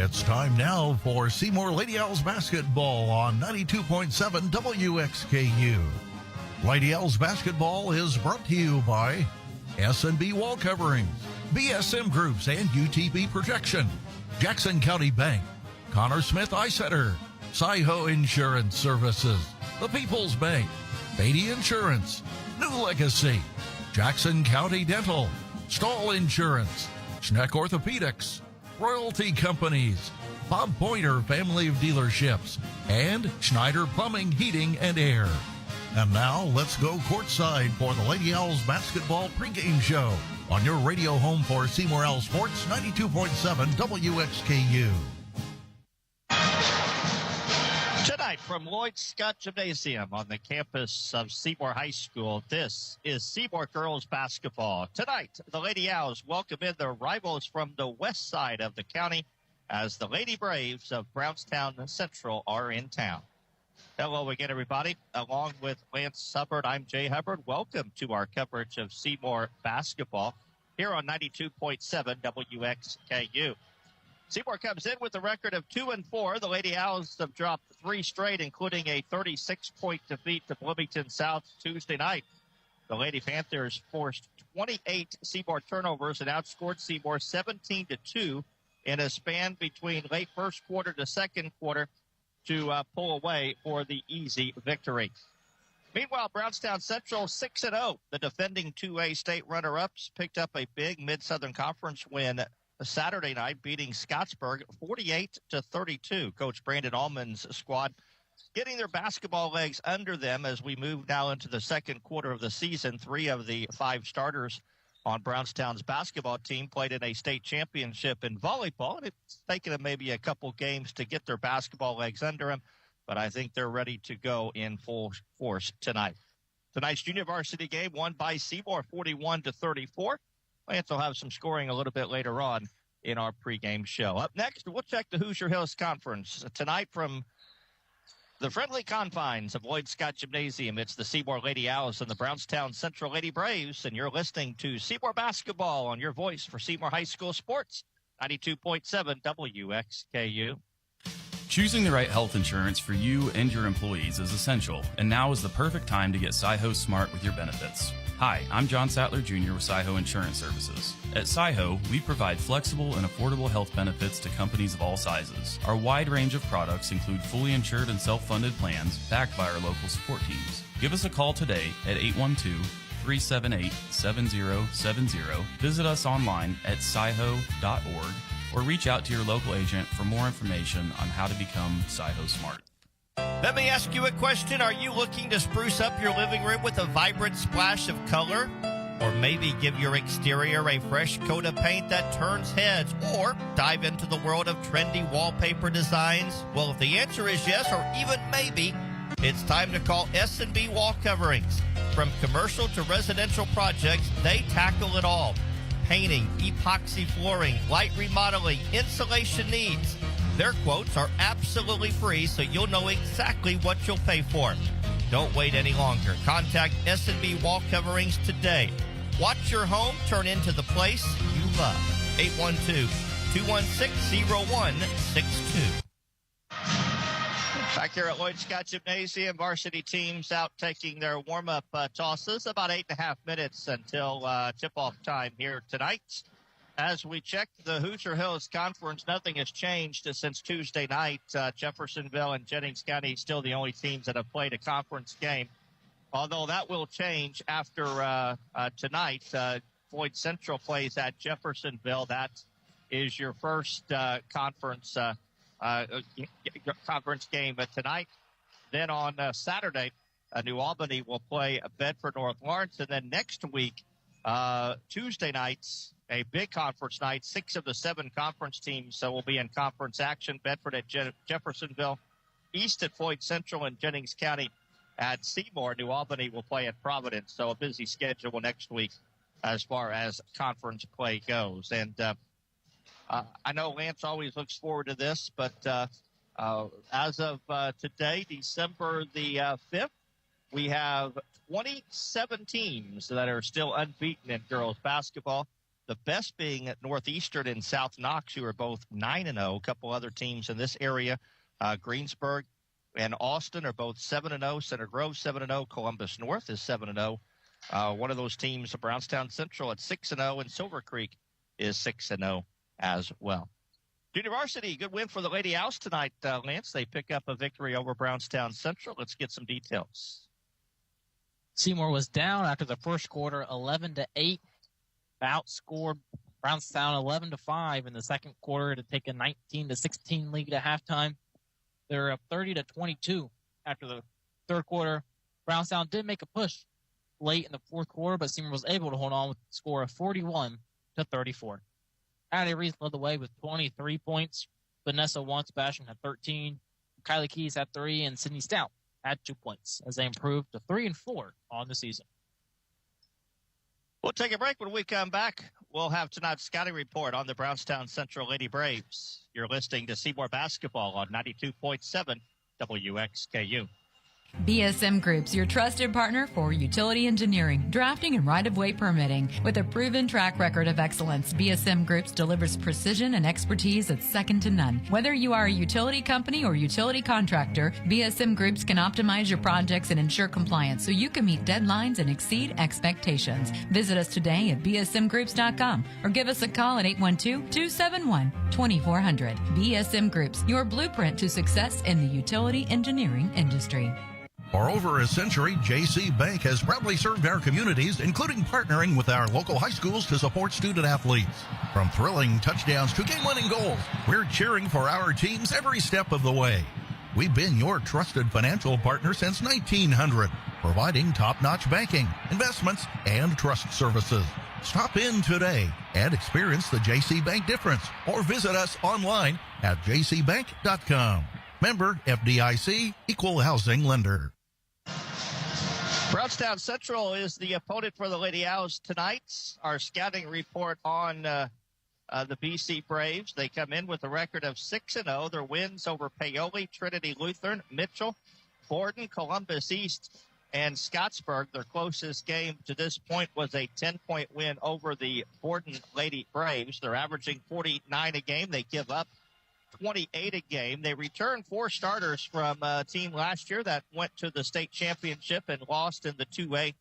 It's time now for Seymour Lady Owls basketball on 92.7 WXKU. Lady Owls basketball is brought to you by S&B Wall Coverings, BSM Groups and UTB Protection, Jackson County Bank, Connor Smith Eye Center, Saiho Insurance Services, The People's Bank, Beatty Insurance, New Legacy, Jackson County Dental, Stall Insurance, Schneck Orthopedics, Royalty Companies, Bob Pointer Family of Dealerships, and Schneider Plumbing, Heating, and Air. And now, let's go courtside for the Lady Owls basketball pregame show on your radio home for Seymour Owls Sports 92.7 WXKU. Tonight from Lloyd Scott Gymnasium on the campus of Seymour High School, this is Seymour girls basketball. Tonight, the Lady Owls welcome in their rivals from the west side of the county as the Lady Braves of Brownstown Central are in town. Hello again, everybody. Along with Lance Hubbard, I'm Jay Hubbard. Welcome to our coverage of Seymour basketball here on 92.7 WXKU. Seymour comes in with a record of 2-4. The Lady Owls have dropped 3 straight, including a 36-point defeat to Bloomington South Tuesday night. The Lady Panthers forced 28 Seymour turnovers and outscored Seymour 17-2 in a span between late first quarter to second quarter to pull away for the easy victory. Meanwhile, Brownstown Central 6-0. The defending 2A state runner-ups picked up a big Mid-Southern Conference win Saturday night, beating Scottsburg 48-32. Coach Brandon Allman's squad getting their basketball legs under them as we move now into the second quarter of the season. 3 of the 5 starters on Brownstown's basketball team played in a state championship in volleyball, and it's taken them maybe a couple games to get their basketball legs under them, but I think they're ready to go in full force tonight. Tonight's junior varsity game won by Seymour 41-34. Lance will have some scoring a little bit later on in our pregame show. Up next, we'll check the Hoosier Hills Conference. Tonight from the friendly confines of Lloyd Scott Gymnasium, it's the Seymour Lady Owls and the Brownstown Central Lady Braves, and you're listening to Seymour Basketball on your voice for Seymour High School Sports, 92.7 WXKU. Choosing the right health insurance for you and your employees is essential, and now is the perfect time to get Saiho Smart with your benefits. Hi, I'm John Sattler Jr. with Saiho Insurance Services. At Saiho, we provide flexible and affordable health benefits to companies of all sizes. Our wide range of products include fully insured and self-funded plans backed by our local support teams. Give us a call today at 812-378-7070. Visit us online at saiho.org or reach out to your local agent for more information on how to become Saiho Smart. Let me ask you a question. Are you looking to spruce up your living room with a vibrant splash of color? Or maybe give your exterior a fresh coat of paint that turns heads? Or dive into the world of trendy wallpaper designs? Well, if the answer is yes, or even maybe, it's time to call S&B Wall Coverings. From commercial to residential projects, they tackle it all. Painting, epoxy flooring, light remodeling, insulation needs. Their quotes are absolutely free, so you'll know exactly what you'll pay for. Don't wait any longer. Contact S&B Wall Coverings today. Watch your home turn into the place you love. 812-216-0162. Back here at Lloyd Scott Gymnasium, varsity teams out taking their warm-up tosses. About 8.5 minutes until tip-off time here tonight. As we check the Hoosier Hills Conference, nothing has changed since Tuesday night. Jeffersonville and Jennings County still the only teams that have played a conference game. Although that will change after tonight. Floyd Central plays at Jeffersonville. That is your first conference game tonight. Then on Saturday, New Albany will play Bedford North Lawrence. And then next week, Tuesday nights, a big conference night. 6 of the 7 conference teams will be in conference action. Bedford at Jeffersonville, East at Floyd Central, and Jennings County at Seymour. New Albany will play at Providence. So a busy schedule next week as far as conference play goes. And I know Lance always looks forward to this, but as of today, December the 5th, we have 27 teams that are still unbeaten in girls basketball. The best being at Northeastern and South Knox, who are both 9-0. A couple other teams in this area, Greensburg and Austin, are both 7-0. Center Grove 7-0. Columbus North is 7-0. One of those teams, Brownstown Central, at 6-0, and Silver Creek is 6-0 as well. Junior varsity, good win for the Lady Owls tonight, Lance. They pick up a victory over Brownstown Central. Let's get some details. Seymour was down after the first quarter, 11-8. Outscored Brownstown 11-5 in the second quarter to take a 19-16 lead at halftime. They're up 30-22 after the third quarter. Brownstown did make a push late in the fourth quarter, but Seymour was able to hold on with a score of 41-34. Addie Reese led the way with 23 points. Vanessa Sebastian had 13. Kylie Keys had 3, and Sydney Stout had 2 points as they improved to 3-4 on the season. We'll take a break. When we come back, we'll have tonight's scouting report on the Brownstown Central Lady Braves. You're listening to Seymour Basketball on 92.7 WXKU. BSM Group's your trusted partner for utility engineering, drafting, and right-of-way permitting. With a proven track record of excellence, BSM Groups delivers precision and expertise that's second to none. Whether you are a utility company or utility contractor, BSM Groups can optimize your projects and ensure compliance so you can meet deadlines and exceed expectations. Visit us today at bsmgroups.com or give us a call at 812-271-2400. BSM Groups, your blueprint to success in the utility engineering industry. For over a century, JC Bank has proudly served our communities, including partnering with our local high schools to support student athletes. From thrilling touchdowns to game-winning goals, we're cheering for our teams every step of the way. We've been your trusted financial partner since 1900, providing top-notch banking, investments, and trust services. Stop in today and experience the JC Bank difference, or visit us online at jcbank.com. Member FDIC, Equal Housing Lender. Brownstown Central is the opponent for the Lady Owls tonight. Our scouting report on the BC Braves. They come in with a record of 6-0. Their wins over Paoli, Trinity Lutheran, Mitchell, Borden, Columbus East, and Scottsburg. Their closest game to this point was a 10-point win over the Borden Lady Braves. They're averaging 49 a game. They give up 28 a game. They returned 4 starters from a team last year that went to the state championship and lost in the 2A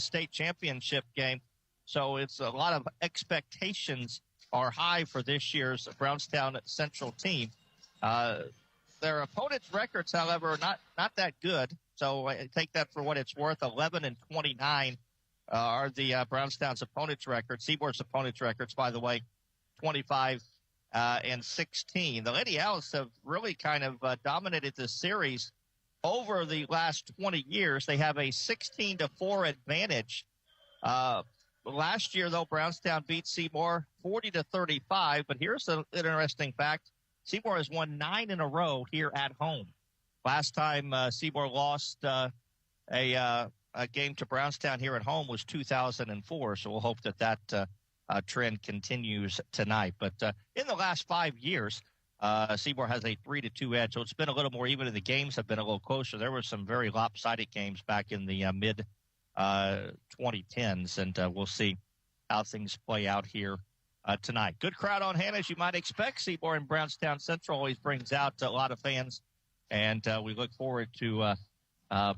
state championship game. So it's a lot of expectations are high for this year's Brownstown Central team. Their opponents' records, however, are not that good. So I take that for what it's worth. 11-29 are the Brownstown's opponents' records. Seymour's opponents' records, by the way, 25 and 16. The Lady Owls have really kind of dominated this series over the last 20 years. They have a 16-4 advantage. Last year, though, Brownstown beat Seymour 40-35. But here's an interesting fact. Seymour has won 9 in a row here at home. Last time Seymour lost a game to Brownstown here at home was 2004. So we'll hope that trend continues tonight. But in the last 5 years, Seymour has a 3-2 edge. So it's been a little more even. The games have been a little closer. There were some very lopsided games back in the mid 2010s, and we'll see how things play out here tonight. Good crowd on hand, as you might expect. Seymour and Brownstown Central always brings out a lot of fans, and we look forward to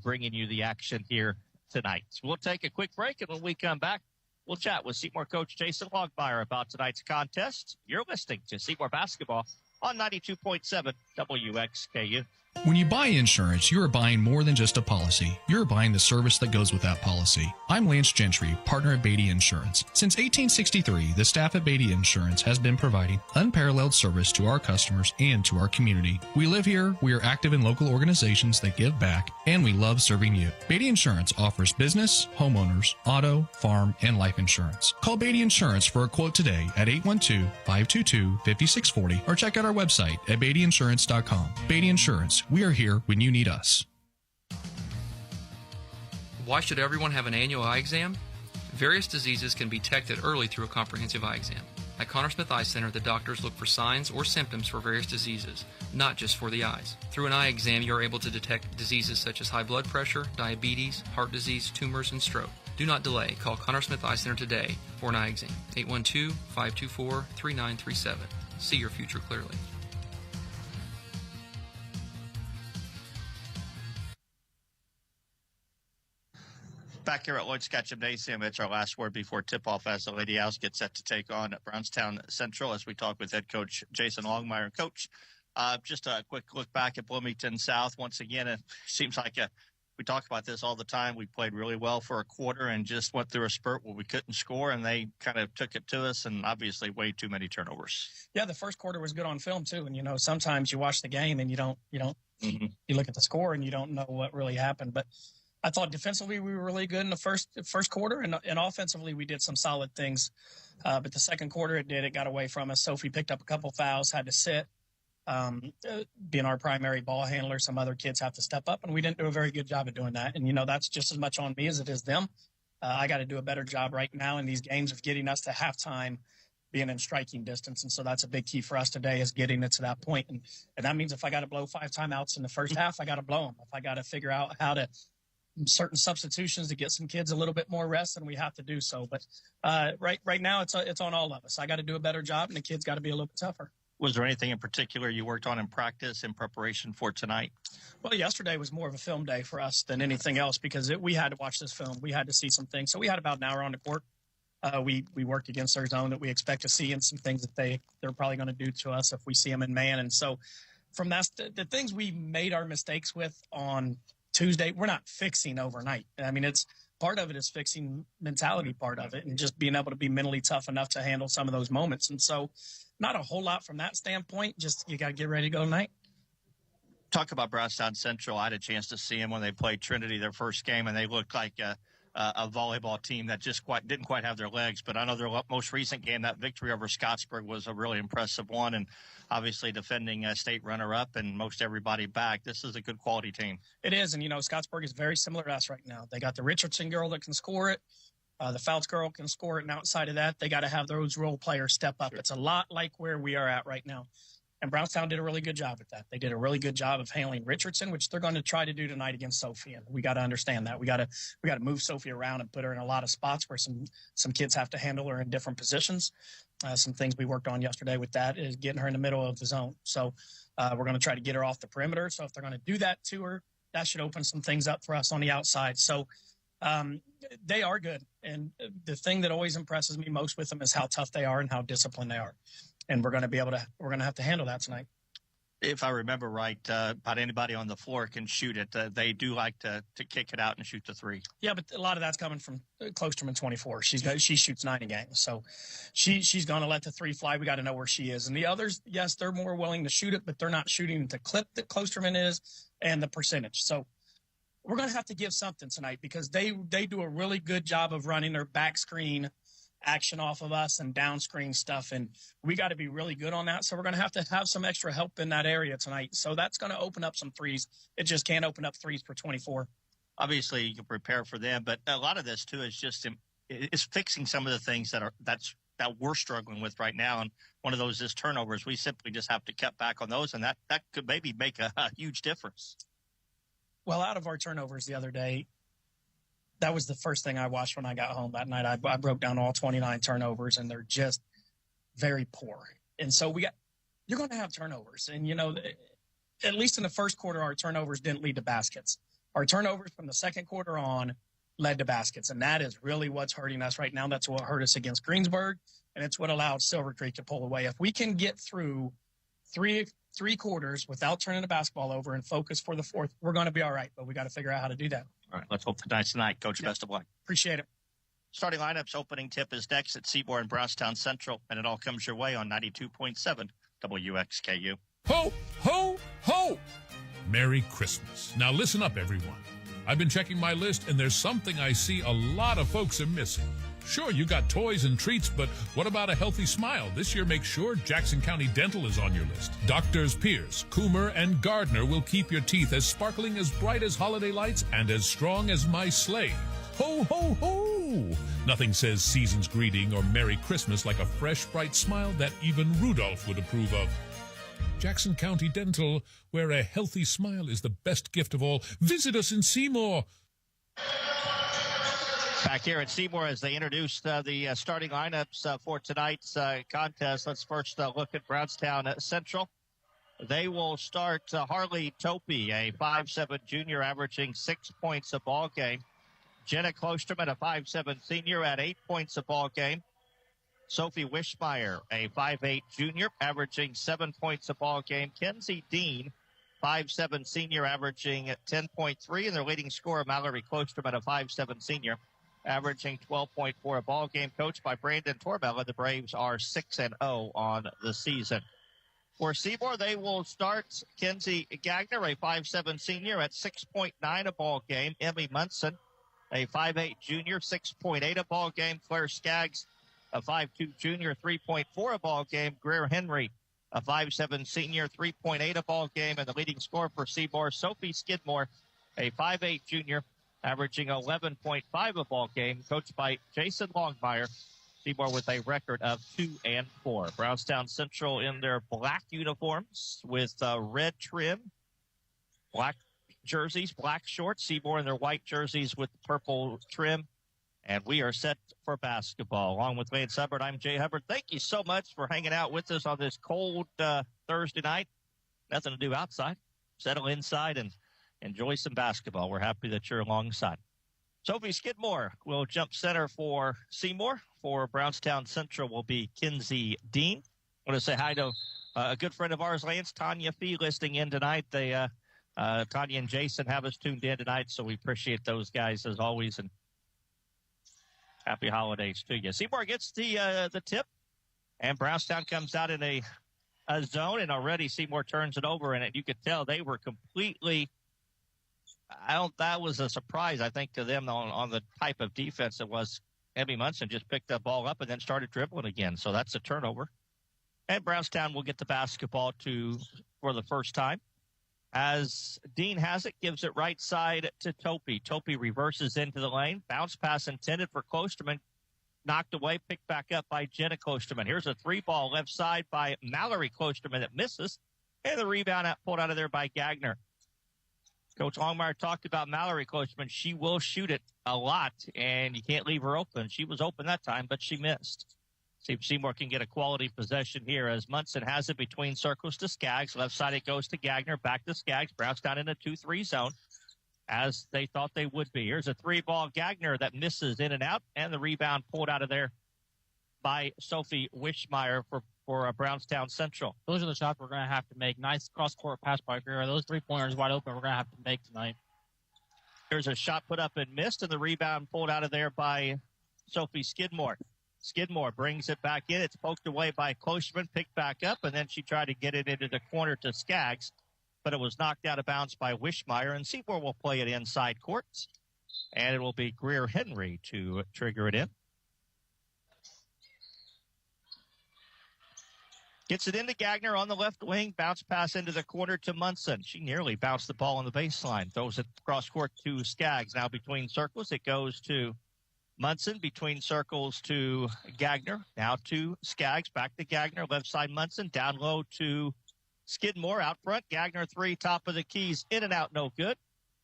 bringing you the action here tonight. So we'll take a quick break, and when we come back, we'll chat with Seymour coach Jason Logmeyer about tonight's contest. You're listening to Seymour Basketball on 92.7 WXKU. When you buy insurance, you are buying more than just a policy. You're buying the service that goes with that policy. I'm Lance Gentry, partner at Beatty Insurance. Since 1863, the staff at Beatty Insurance has been providing unparalleled service to our customers and to our community. We live here, we are active in local organizations that give back, and we love serving you. Beatty Insurance offers business, homeowners, auto, farm, and life insurance. Call Beatty Insurance for a quote today at 812-522-5640 or check out our website at beattyinsurance.com. Beatty Insurance. We are here when you need us. Why should everyone have an annual eye exam? Various diseases can be detected early through a comprehensive eye exam. At Connor Smith Eye Center, the doctors look for signs or symptoms for various diseases, not just for the eyes. Through an eye exam, you are able to detect diseases such as high blood pressure, diabetes, heart disease, tumors, and stroke. Do not delay. Call Connor Smith Eye Center today for an eye exam. 812-524-3937. See your future clearly. Back here at Lloyd Scott Gymnasium, it's our last word before tip-off as the Lady Owls get set to take on Brownstown Central as we talk with head coach Jason Longmire. Coach, just a quick look back at Bloomington South. Once again, it seems like we talk about this all the time. We played really well for a quarter and just went through a spurt where we couldn't score, and they kind of took it to us, and obviously way too many turnovers. Yeah, the first quarter was good on film too, and sometimes you watch the game and you don't Mm-hmm. you look at the score and you don't know what really happened, but I thought defensively we were really good in the first quarter, and offensively we did some solid things. But the second quarter it got away from us. Sophie picked up a couple fouls, had to sit. Being our primary ball handler, some other kids have to step up, and we didn't do a very good job of doing that. And, that's just as much on me as it is them. I got to do a better job right now in these games of getting us to halftime, being in striking distance. And so that's a big key for us today, is getting it to that point. And that means if I got to blow 5 timeouts in the first half, I got to blow them. If I got to figure out how to certain substitutions to get some kids a little bit more rest, then we have to do so. But right now it's on all of us. I got to do a better job, and the kids got to be a little bit tougher. Was there anything in particular you worked on in practice in preparation for tonight? Well, yesterday was more of a film day for us than anything else, because we had to watch this film. We had to see some things. So we had about an hour on the court. We worked against their zone that we expect to see, and some things that they're probably going to do to us if we see them in man. And so from that, the things we made our mistakes with on Tuesday, we're not fixing overnight. I mean, it's part of it is fixing mentality part of it, and just being able to be mentally tough enough to handle some of those moments. And so not a whole lot from that standpoint. Just you got to get ready to go tonight. Talk about Brownstown Central. I had a chance to see them when they played Trinity their first game, and they looked like a volleyball team that just didn't quite have their legs. But I know their most recent game, that victory over Scottsburg, was a really impressive one, and obviously defending state runner-up and most everybody back. This is a good quality team. It is, and Scottsburg is very similar to us right now. They got the Richardson girl that can score it. The Fouts girl can score it, and outside of that, they got to have those role players step up. Sure. It's a lot like where we are at right now. And Brownstown did a really good job at that. They did a really good job of handling Richardson, which they're going to try to do tonight against Sophie. And we got to understand that. We got to move Sophie around and put her in a lot of spots where some kids have to handle her in different positions. Some things we worked on yesterday with that is getting her in the middle of the zone. So we're going to try to get her off the perimeter. So if they're going to do that to her, that should open some things up for us on the outside. So they are good. And the thing that always impresses me most with them is how tough they are and how disciplined they are. And we're going to have to handle that tonight. If I remember right, about anybody on the floor can shoot it. They do like to kick it out and shoot the three. Yeah, but a lot of that's coming from Klosterman 24. She shoots 9 a game. So she's going to let the three fly. We got to know where she is. And the others, yes, they're more willing to shoot it, but they're not shooting the clip that Klosterman is and the percentage. So we're going to have to give something tonight, because they do a really good job of running their back screen action off of us and down screen stuff, and we got to be really good on that. So we're going to have some extra help in that area tonight. So that's going to open up some threes. It just can't open up threes for 24. Obviously, you can prepare for them, but a lot of this too is just fixing some of the things that we're struggling with right now. And one of those is turnovers. We simply just have to cut back on those, and that could maybe make a huge difference. Well, out of our turnovers the other day, that was the first thing I watched when I got home that night. I broke down all 29 turnovers, and they're just very poor. And so you're going to have turnovers. And, at least in the first quarter, our turnovers didn't lead to baskets. Our turnovers from the second quarter on led to baskets. And that is really what's hurting us right now. That's what hurt us against Greensburg, and it's what allowed Silver Creek to pull away. If we can get through three quarters without turning the basketball over and focus for the fourth, we're going to be all right. But we got to figure out how to do that. All right, let's hope tonight's tonight. Coach, best of luck. Appreciate it. Starting lineups, opening tip is next at Seymour and Brownstown Central, and it all comes your way on 92.7 WXKU. Ho, ho, ho! Merry Christmas. Now listen up, everyone. I've been checking my list, and there's something I see a lot of folks are missing. Sure, you got toys and treats, but what about a healthy smile? This year, make sure Jackson County Dental is on your list. Doctors Pierce, Coomer, and Gardner will keep your teeth as sparkling, as bright as holiday lights, and as strong as my sleigh. Ho, ho, ho! Nothing says season's greeting or Merry Christmas like a fresh, bright smile that even Rudolph would approve of. Jackson County Dental, where a healthy smile is the best gift of all. Visit us in Seymour. Back here at Seymour as they introduce the starting lineups for tonight's contest. Let's first look at Brownstown Central. They will start Harley Topi, a 5'7" junior averaging 6 points a ball game. Jenna Klosterman, a 5'7" senior at 8 points a ball game. Sophie Wischmeyer, a 5'8" junior averaging 7 points a ball game. Kenzie Dean, 5'7" senior averaging 10.3. And their leading scorer, Mallory Klosterman, a 5'7" senior, averaging 12.4 a ball game. Coached by Brandon Torbella, the Braves are 6-0 on the season. For Seymour, they will start Kenzie Gagner, a 5'7" senior at 6.9 a ball game. Emmy Munson, a 5'8" junior, 6.8 a ball game. Claire Skaggs, a 5'2" junior, 3.4 a ball game. Greer Henry, a 5'7" senior, 3.8 a ball game. And the leading scorer for Seymour, Sophie Skidmore, a 5'8" junior, averaging 11.5 a ball game. Coached by Jason Longmire. Seymour with a record of 2-4. Brownstown Central in their black uniforms with red trim, black jerseys, black shorts. Seymour in their white jerseys with purple trim. And we are set for basketball. Along with Lance Hubbard, I'm Jay Hubbard. Thank you so much for hanging out with us on this cold Thursday night. Nothing to do outside. Settle inside and enjoy some basketball. We're happy that you're alongside. Sophie Skidmore will jump center for Seymour. For Brownstown Central will be Kenzie Dean. I want to say hi to a good friend of ours, Lance, Tanya Fee, listening in tonight. Tanya and Jason have us tuned in tonight, so we appreciate those guys as always, and happy holidays to you. Seymour gets the tip, and Brownstown comes out in a zone, and already Seymour turns it over, and you could tell they were completely – that was a surprise, I think, to them on the type of defense it was. Emmy Munson just picked the ball up and then started dribbling again. So that's a turnover. And Brownstown will get the basketball for the first time. As Dean has it, gives it right side to Topi. Topi reverses into the lane. Bounce pass intended for Klosterman. Knocked away, picked back up by Jenna Klosterman. Here's a 3-ball left side by Mallory Klosterman that misses. And the rebound pulled out of there by Gagner. Coach Longmire talked about Mallory Klosterman. She will shoot it a lot, and you can't leave her open. She was open that time, but she missed. See if Seymour can get a quality possession here as Munson has it between circles to Skaggs. Left side it goes to Gagner, back to Skaggs. Brownstown in a 2-3 zone, as they thought they would be. Here's a 3-ball Gagner that misses in and out, and the rebound pulled out of there by Sophie Wischmeyer for Brownstown Central. Those are the shots we're going to have to make. Nice cross-court pass by Greer. Those three-pointers wide open we're going to have to make tonight. There's a shot put up and missed, and the rebound pulled out of there by Sophie Skidmore. Skidmore brings it back in. It's poked away by Klosterman, picked back up, and then she tried to get it into the corner to Skaggs, but it was knocked out of bounds by Wischmeyer, and Seymour will play it inside courts, and it will be Greer Henry to trigger it in. Gets it into Gagner on the left wing. Bounce pass into the corner to Munson. She nearly bounced the ball on the baseline. Throws it cross court to Skaggs. Now between circles, it goes to Munson. Between circles to Gagner. Now to Skaggs. Back to Gagner. Left side Munson. Down low to Skidmore. Out front. Gagner 3. Top of the keys. In and out. No good.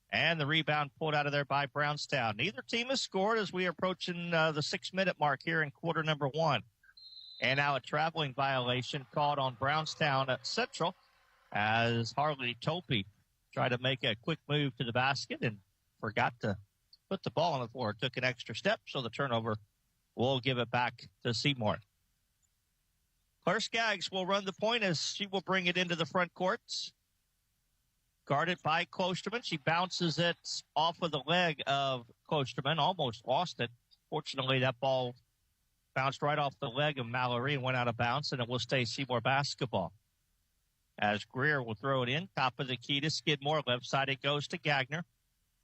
And the rebound pulled out of there by Brownstown. Neither team has scored as we are approaching the 6-minute mark here in quarter number 1. And now a traveling violation called on Brownstown at Central as Harley Topi tried to make a quick move to the basket and forgot to put the ball on the floor. Took an extra step, so the turnover will give it back to Seymour. Claire Skaggs will run the point as she will bring it into the front courts. Guarded by Klosterman. She bounces it off of the leg of Klosterman. Almost lost it. Fortunately, that ball bounced right off the leg of Mallory and went out of bounds, and it will stay Seymour basketball. As Greer will throw it in, top of the key to Skidmore. Left side it goes to Gagner.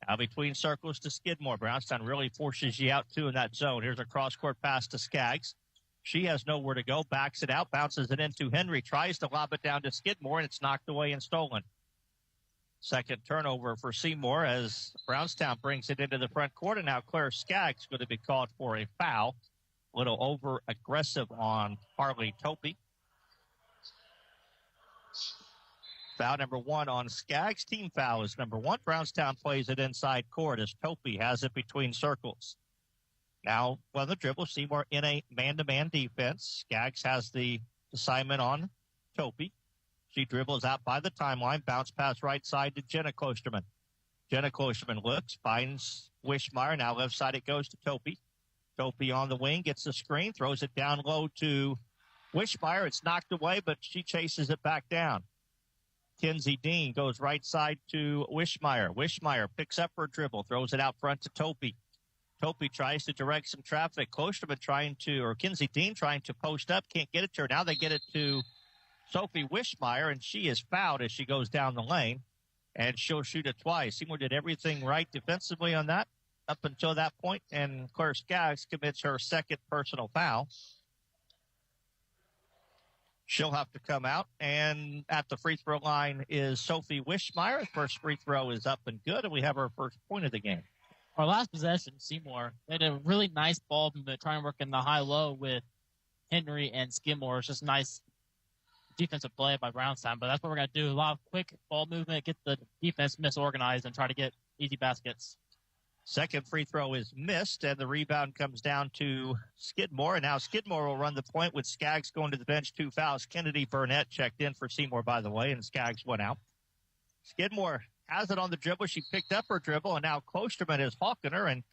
Now between circles to Skidmore. Brownstown really forces you out, too, in that zone. Here's a cross-court pass to Skaggs. She has nowhere to go, backs it out, bounces it into Henry, tries to lob it down to Skidmore, and it's knocked away and stolen. Second turnover for Seymour as Brownstown brings it into the front court, and now Claire Skaggs going to be called for a foul. A little over-aggressive on Harley Topi. Foul number 1 on Skaggs. Team foul is number 1. Brownstown plays it inside court as Topi has it between circles. Now, on the dribble, Seymour in a man-to-man defense. Skaggs has the assignment on Topi. She dribbles out by the timeline, bounce pass right side to Jenna Klosterman. Jenna Klosterman looks, finds Wishmeyer. Now left side it goes to Topi. Topi on the wing, gets the screen, throws it down low to Wishmeyer. It's knocked away, but she chases it back down. Kinsey Dean goes right side to Wishmeyer. Wishmeyer picks up her dribble, throws it out front to Topi. Topi tries to direct some traffic. Klosterman Kinsey Dean trying to post up, can't get it to her. Now they get it to Sophie Wishmeyer, and she is fouled as she goes down the lane, and she'll shoot it twice. Seymour did everything right defensively on that up until that point, and Claire Skaggs commits her second personal foul. She'll have to come out, and at the free throw line is Sophie Wishmeyer. First free throw is up and good, and we have our first point of the game. Our last possession, Seymour, they did a really nice ball movement, trying to work in the high-low with Henry and Skidmore. It's just nice defensive play by Brownstown, but that's what we're going to do. A lot of quick ball movement, get the defense misorganized, and try to get easy baskets. Second free throw is missed, and the rebound comes down to Skidmore. And now Skidmore will run the point with Skaggs going to the bench. 2 fouls. Kennedy Burnett checked in for Seymour, by the way, and Skaggs went out. Skidmore has it on the dribble. She picked up her dribble, and now Klosterman is hawking her, and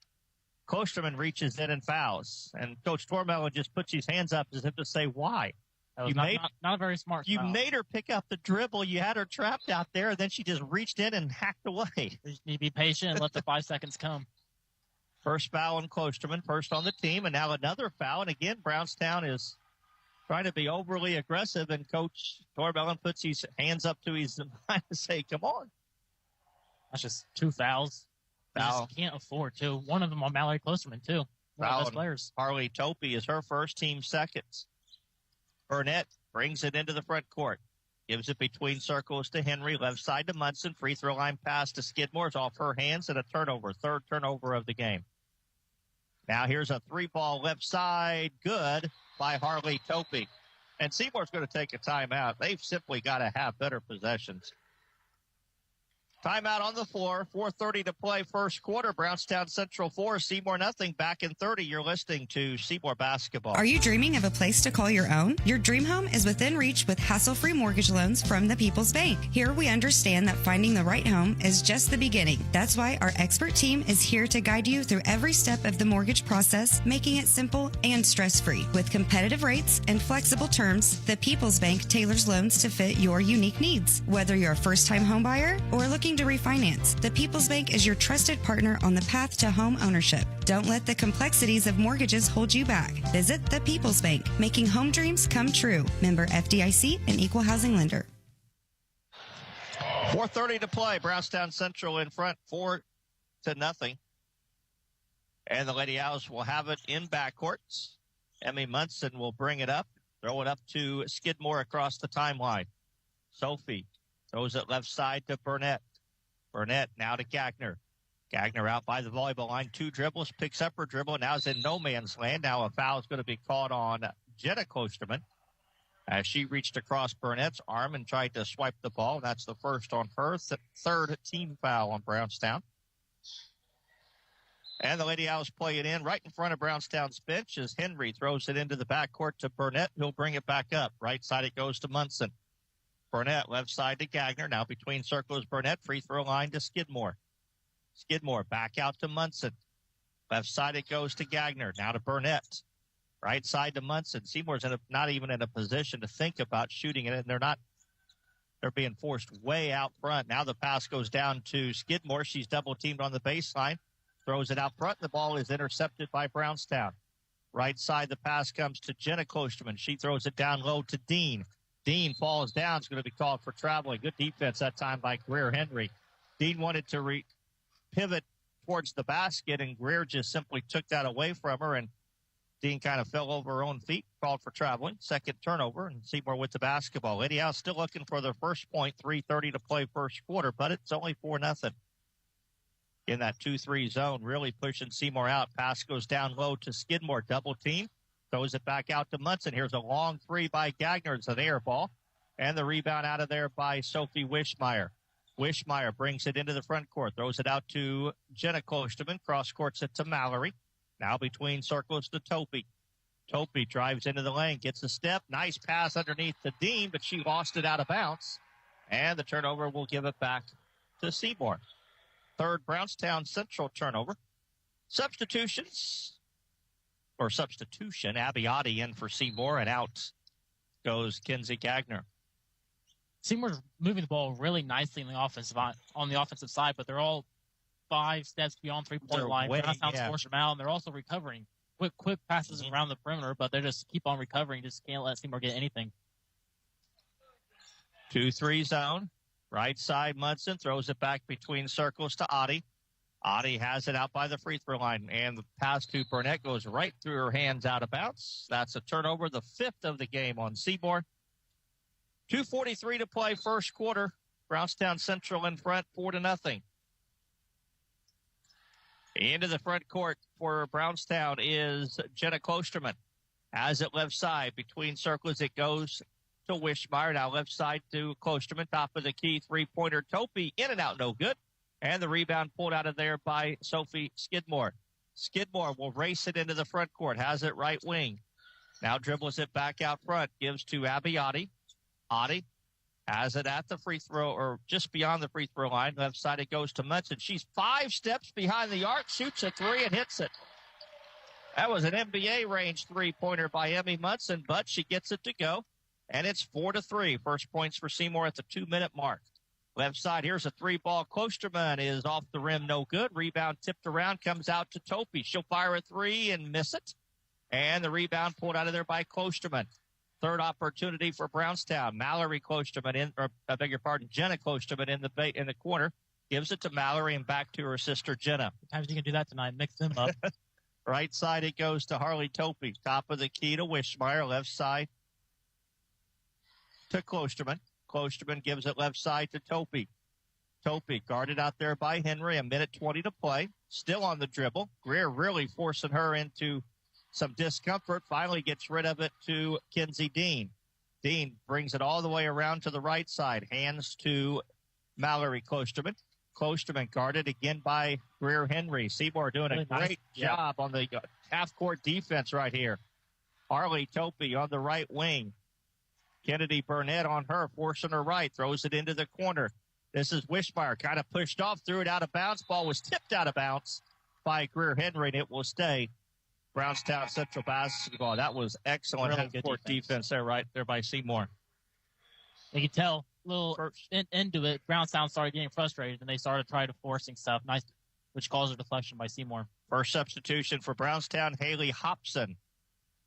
Klosterman reaches in and fouls. And Coach Tormello just puts his hands up as if to say, why? That was not a very smart You foul. made her pick up the dribble. You had her trapped out there, and then she just reached in and hacked away. You just need to be patient and let the 5 seconds come. First foul on Klosterman, first on the team, and now another foul. And again, Brownstown is trying to be overly aggressive, and Coach Tormello puts his hands up to his mind to say, come on. That's just 2 fouls. You just can't afford to. One of them on Mallory Klosterman, too. One of the best players. Harley Topi is her first, team seconds. Burnett brings it into the front court. Gives it between circles to Henry, left side to Munson. Free throw line pass to Skidmore. It's off her hands, and a turnover. Third turnover of the game. Now here's a 3-ball left side. Good by Harley Topi. And Seymour's going to take a timeout. They've simply got to have better possessions. Timeout on the floor. 4:30 to play first quarter. Brownstown Central 4, Seymour nothing. Back in 30. You're listening to Seymour Basketball. Are you dreaming of a place to call your own? Your dream home is within reach with hassle-free mortgage loans from the People's Bank. Here we understand that finding the right home is just the beginning. That's why our expert team is here to guide you through every step of the mortgage process, making it simple and stress-free. With competitive rates and flexible terms, the People's Bank tailors loans to fit your unique needs. Whether you're a first-time home buyer or looking to refinance, the People's Bank is your trusted partner on the path to home ownership. Don't let the complexities of mortgages hold you back. Visit the People's Bank, making home dreams come true. Member FDIC and equal housing lender. 4:30 to play. Brownstown Central in front, 4-0. And the Lady Owls will have it in backcourt. Emmy Munson will bring it up, throw it up to Skidmore across the timeline. Sophie throws it left side to Burnett. Burnett now to Gagner. Gagner out by the volleyball line. 2 dribbles, picks up her dribble, now is in no man's land. Now a foul is going to be called on Jenna Klosterman as she reached across Burnett's arm and tried to swipe the ball. That's the first on her. Third team foul on Brownstown. And the Lady Owls play it in right in front of Brownstown's bench as Henry throws it into the backcourt to Burnett. He'll bring it back up. Right side it goes to Munson. Burnett left side to Gagner. Now between circles, Burnett. Free throw line to Skidmore. Skidmore back out to Munson. Left side it goes to Gagner. Now to Burnett. Right side to Munson. Seymour's not even in a position to think about shooting it, and they're being forced way out front. Now the pass goes down to Skidmore. She's double teamed on the baseline. Throws it out front. The ball is intercepted by Brownstown. Right side, the pass comes to Jenna Klosterman. She throws it down low to Dean. Dean falls down. It's going to be called for traveling. Good defense that time by Greer Henry. Dean wanted to pivot towards the basket, and Greer just simply took that away from her, and Dean kind of fell over her own feet, called for traveling. Second turnover, and Seymour with the basketball. Lady Owls still looking for their first point. 3:30 to play first quarter, but it's only 4-0. In that 2-3 zone, really pushing Seymour out. Pass goes down low to Skidmore. Double team. Throws it back out to Munson. Here's a long 3 by Gagner. It's an air ball. And the rebound out of there by Sophie Wishmeyer. Wishmeyer brings it into the front court. Throws it out to Jenna Klosterman. Cross courts it to Mallory. Now between circles to Topi. Topi drives into the lane, gets a step. Nice pass underneath to Dean, but she lost it out of bounds. And the turnover will give it back to Seymour. Third Brownstown Central turnover. Substitution, Abiotti in for Seymour, and out goes Kinsey Gagner. Seymour's moving the ball really nicely on the offensive side, but they're all 5 steps beyond three-point line. Brownstown's forcing them out, and they're also recovering. Quick passes around the perimeter, but they just keep on recovering. Just can't let Seymour get anything. 2-3 zone. Right side, Munson throws it back between circles to Adi. Adi has it out by the free throw line, and the pass to Burnett goes right through her hands out of bounds. That's a turnover, the 5th of the game on Seymour. 2:43 to play first quarter. Brownstown Central in front, 4-0. Into the front court for Brownstown is Jenna Klosterman. Has it left side. Between circles, it goes to Wishmeyer. Now left side to Klosterman. Top of the key, three-pointer. Topi in and out, no good. And the rebound pulled out of there by Sophie Skidmore. Skidmore will race it into the front court. Has it right wing. Now dribbles it back out front. Gives to Abiotti. Adi has it at the free throw, or just beyond the free throw line. Left side it goes to Munson. She's 5 steps behind the arc, shoots a 3 and hits it. That was an NBA range three-pointer by Emmy Munson, but she gets it to go. And it's 4-3. First points for Seymour at the 2-minute mark. Left side, here's a 3-ball. Klosterman is off the rim, no good. Rebound tipped around, comes out to Topi. She'll fire a 3 and miss it. And the rebound pulled out of there by Klosterman. Third opportunity for Brownstown. Mallory Klosterman Jenna Klosterman in the corner. Gives it to Mallory and back to her sister Jenna. Times you can do that tonight, mix them up. Right side it goes to Harley Topi. Top of the key to Wishmeyer. Left side to Klosterman. Klosterman gives it left side to Topi. Topi guarded out there by Henry. 1:20 to play. Still on the dribble. Greer really forcing her into some discomfort. Finally gets rid of it to Kinsey Dean. Dean brings it all the way around to the right side. Hands to Mallory Klosterman. Klosterman guarded again by Greer Henry. Seymour doing a great job on the half-court defense right here. Harley Topi on the right wing. Kennedy Burnett on her, forcing her right. Throws it into the corner. This is Wishmeyer, kind of pushed off, threw it out of bounds. Ball was tipped out of bounds by Greer Henry, and it will stay. Brownstown Central basketball. That was excellent really half-court defense there, right there by Seymour. You could tell a little into it, Brownstown started getting frustrated, and they started trying to forcing stuff, nice, which caused a deflection by Seymour. First substitution for Brownstown, Haley Hobson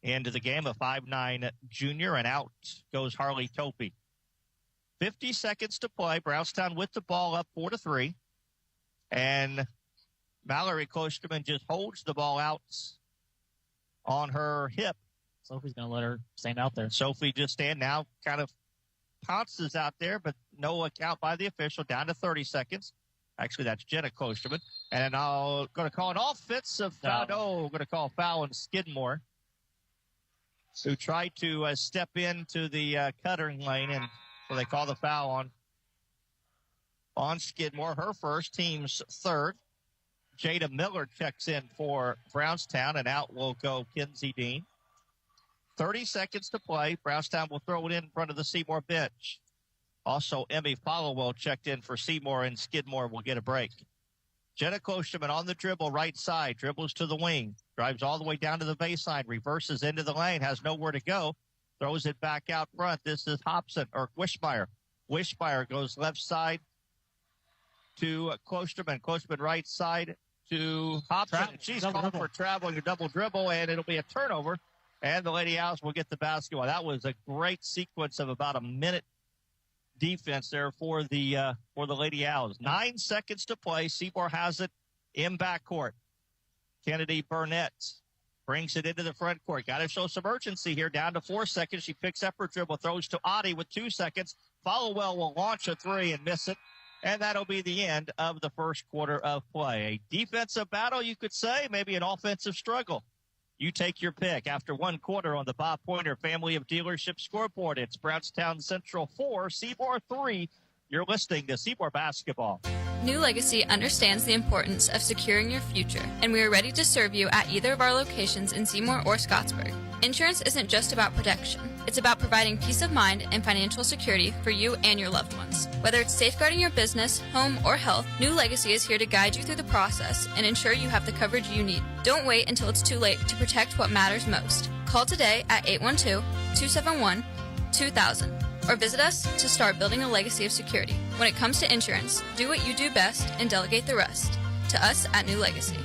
into the game, a 5'9" junior, and out goes Harley Topi. 50 seconds to play. Brownstown with the ball up 4-3. And Mallory Klosterman just holds the ball out on her hip. Sophie's going to let her stand out there. Sophie just stand now, kind of pounces out there, but no account by the official. Down to 30 seconds. Actually, that's Jenna Klosterman. And I'm going to call an offensive foul. No, going to call a foul on Skidmore, who tried to step into the cutting lane, and so they call the foul on Skidmore. Her first, team's third. Jada Miller checks in for Brownstown, and out will go Kinsey Dean. 30 seconds to play. Brownstown will throw it in front of the Seymour bench. Also, Emmy Followell checked in for Seymour, and Skidmore will get a break. Jenna Klosterman on the dribble, right side, dribbles to the wing, drives all the way down to the baseline, reverses into the lane, has nowhere to go, throws it back out front. This is Wishmeyer. Wishmeyer goes left side to Klosterman. Klosterman right side to Hobson. She's called for traveling a double dribble, and it'll be a turnover. And the Lady Owls will get the basketball. That was a great sequence of about a minute defense there for the Lady Owls. 9 seconds to play. Seymour has it in backcourt. Kennedy Burnett brings it into the front court. Got to show some urgency here. Down to 4 seconds. She picks up her dribble, throws to Adi with 2 seconds. Followell will launch a 3 and miss it. And that'll be the end of the first quarter of play. A defensive battle, you could say, maybe an offensive struggle. You take your pick. After 1 quarter on the Bob Pointer Family of Dealership scoreboard, it's Brownstown Central 4, Seymour 3. You're listening to Seymour Basketball. New Legacy understands the importance of securing your future, and we are ready to serve you at either of our locations in Seymour or Scottsburg. Insurance isn't just about protection. It's about providing peace of mind and financial security for you and your loved ones. Whether it's safeguarding your business, home, or health, New Legacy is here to guide you through the process and ensure you have the coverage you need. Don't wait until it's too late to protect what matters most. Call today at 812-271-2000 or visit us to start building a legacy of security. When it comes to insurance, do what you do best and delegate the rest to us at New Legacy.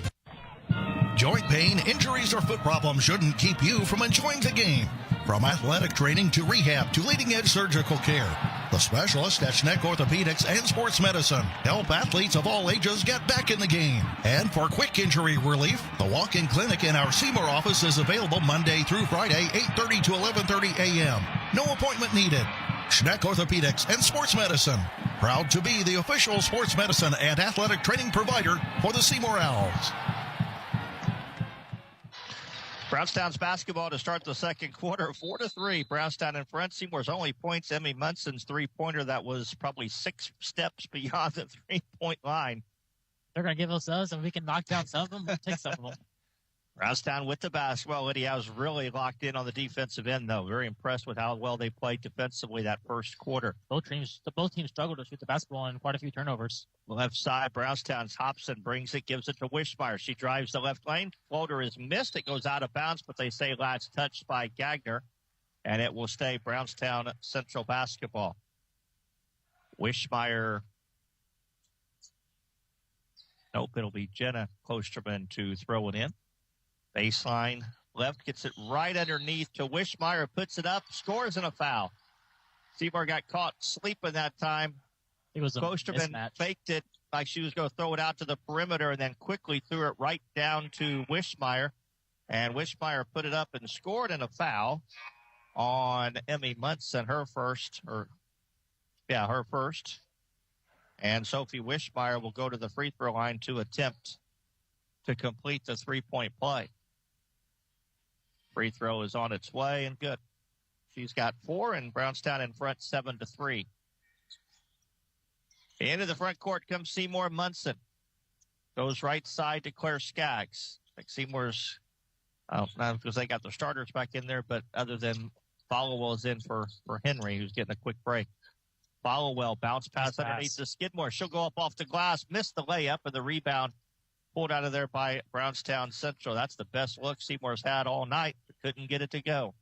Joint pain, injuries, or foot problems shouldn't keep you from enjoying the game. From athletic training to rehab to leading-edge surgical care, the specialists at Schneck Orthopedics and Sports Medicine help athletes of all ages get back in the game. And for quick injury relief, the walk-in clinic in our Seymour office is available Monday through Friday, 8:30 to 11:30 a.m. No appointment needed. Schneck Orthopedics and Sports Medicine, proud to be the official sports medicine and athletic training provider for the Seymour Owls. Brownstown's basketball to start the second quarter, 4-3. Brownstown in front. Seymour's only points. Emmy Munson's three-pointer that was probably 6 steps beyond the three-point line. They're going to give us those, and we can knock down some of them. We'll take some of them. Brownstown with the basketball. Lydia was really locked in on the defensive end, though. Very impressed with how well they played defensively that first quarter. Both teams struggled to shoot the basketball and quite a few turnovers. Left side, Brownstown's Hobson brings it, gives it to Wishmeyer. She drives the left lane. Floater is missed. It goes out of bounds, but they say last touched by Gagner, and it will stay Brownstown Central basketball. Wishmeyer. Nope, it'll be Jenna Klosterman to throw it in. Baseline left, gets it right underneath to Wishmeyer, puts it up, scores, and a foul. Seymour got caught sleeping that time. It was a Klosterman mismatch. faked it like she was going to throw it out to the perimeter and then quickly threw it right down to Wishmeyer. And Wishmeyer put it up and scored, and a foul on Emmy Munson, her first. And Sophie Wishmeyer will go to the free throw line to attempt to complete the three-point play. Free throw is on its way and good. She's got 4, and Brownstown in front 7-3. Into the front court comes Seymour Munson. Goes right side to Claire Skaggs. Like Seymour's, not because they got their starters back in there, but other than Followell is in for Henry, who's getting a quick break. Followell bounce pass underneath the Skidmore. She'll go up off the glass, miss the layup, and the rebound pulled out of there by Brownstown Central. That's the best look Seymour's had all night, but couldn't get it to go.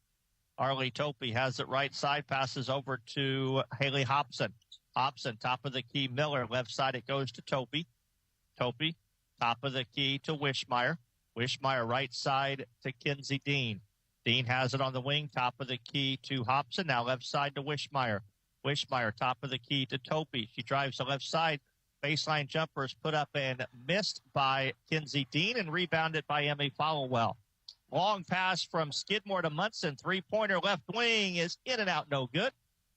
Arlie Topey has it right side, passes over to Haley Hobson. Hobson, top of the key, Miller. Left side, it goes to Topey. Topey, top of the key to Wishmeyer. Wishmeyer, right side to Kinsey Dean. Dean has it on the wing, top of the key to Hobson. Now left side to Wishmeyer. Wishmeyer, top of the key to Topey. She drives the left side. Baseline jumper is put up and missed by Kinsey Dean and rebounded by Emmy Followell. Long pass from Skidmore to Munson. Three-pointer left wing is in and out, no good.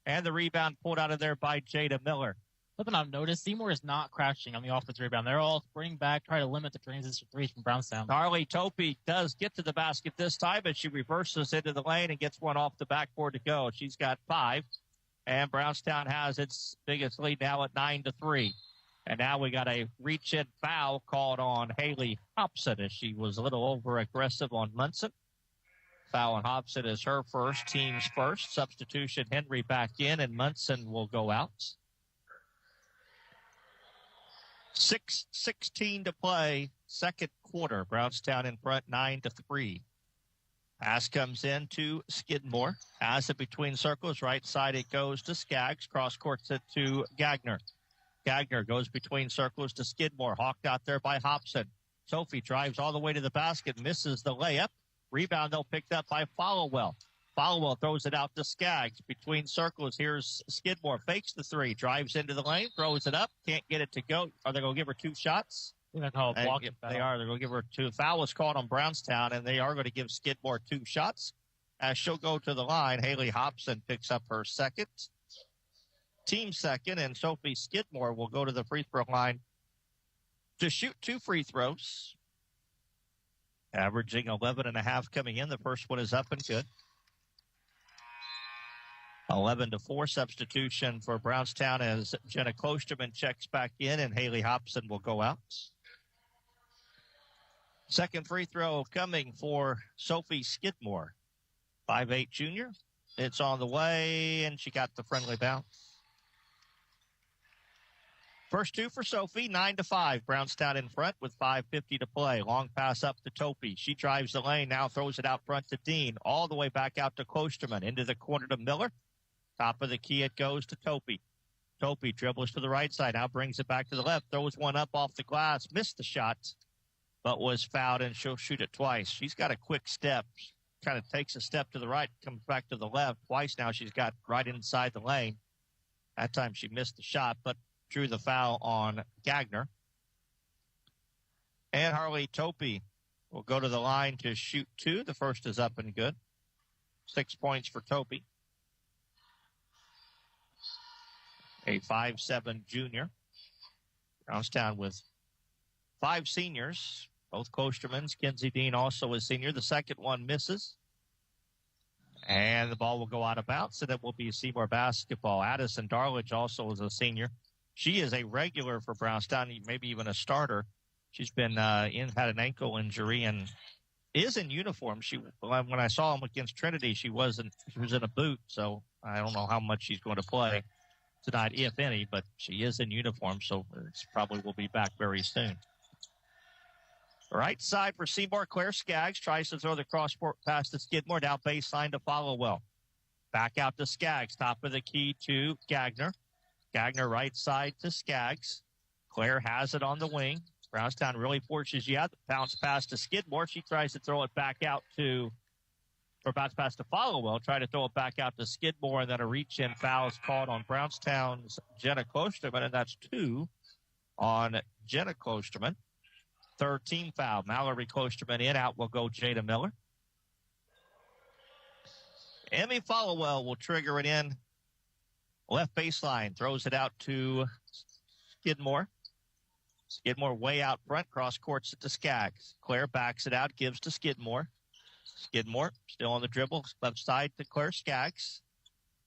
And the rebound pulled out of there by Jada Miller. Something I've noticed, Seymour is not crouching on the offensive rebound. They're all sprinting back, trying to limit the transition threes from Brownstown. Arlie Topey does get to the basket this time, but she reverses into the lane and gets one off the backboard to go. She's got 5, and Brownstown has its biggest lead now at 9-3. And now we got a reach-in foul called on Haley Hobson as she was a little over-aggressive on Munson. Foul on Hobson is her first, team's first. Substitution, Henry back in, and Munson will go out. 6:16 to play, second quarter. Brownstown in front, 9-3. Pass comes in to Skidmore. Has it between circles. Right side it goes to Skaggs. Cross courts it to Gagner. Gagner goes between circles to Skidmore. Hawked out there by Hobson. Sophie drives all the way to the basket. Misses the layup. Rebound, though, picked up by Followell. Followell throws it out to Skaggs. Between circles, here's Skidmore. Fakes the three. Drives into the lane. Throws it up. Can't get it to go. Are they going to give her 2 shots? They're going to call a blocking foul. They are. They're going to give her 2. Foul was called on Brownstown, and they are going to give Skidmore 2 shots. As she'll go to the line, Haley Hobson picks up her second. Team second, and Sophie Skidmore will go to the free throw line to shoot 2 free throws. Averaging 11.5 coming in. The first one is up and good. 11-4 substitution for Brownstown as Jenna Klosterman checks back in and Haley Hobson will go out. Second free throw coming for Sophie Skidmore, 5'8" junior. It's on the way, and she got the friendly bounce. First two for Sophie, 9-5. Brownstown in front with 5:50 to play. Long pass up to Topi. She drives the lane, now throws it out front to Dean. All the way back out to Klosterman. Into the corner to Miller. Top of the key, it goes to Topi. Topi dribbles to the right side, now brings it back to the left. Throws one up off the glass. Missed the shot, but was fouled, and she'll shoot it twice. She's got a quick step. She kind of takes a step to the right, comes back to the left. Twice now she's got right inside the lane. That time she missed the shot, but drew the foul on Gagner. And Harley Topi will go to the line to shoot two. The first is up and good. 6 points for Topi. A 5'7" junior. Brownstown with 5 seniors. Both Klostermans. Kinsey Dean also a senior. The second one misses. And the ball will go out of bounds, and it will be Seymour basketball. Addison Darledge also is a senior. She is a regular for Brownstown, maybe even a starter. She's been had an ankle injury and is in uniform. When I saw him against Trinity, she was in a boot, so I don't know how much she's going to play tonight, if any, but she is in uniform, so it probably will be back very soon. Right side for Seymour, Claire Skaggs tries to throw the cross pass to Skidmore, down baseline to Followwell. Back out to Skaggs, top of the key to Gagner. Gagner right side to Skaggs. Claire has it on the wing. Brownstown really forces you out. Bounce pass to Skidmore. She tries to throw it back out bounce pass to Followwell. Try to throw it back out to Skidmore, and then a reach-in foul is called on Brownstown's Jenna Klosterman, and that's 2 on Jenna Klosterman. Third team foul. Mallory Klosterman in. Out will go Jada Miller. Emmy Followwell will trigger it in. Left baseline, throws it out to Skidmore. Skidmore way out front, cross courts it to Skaggs. Claire backs it out, gives to Skidmore. Skidmore still on the dribble, left side to Claire Skaggs.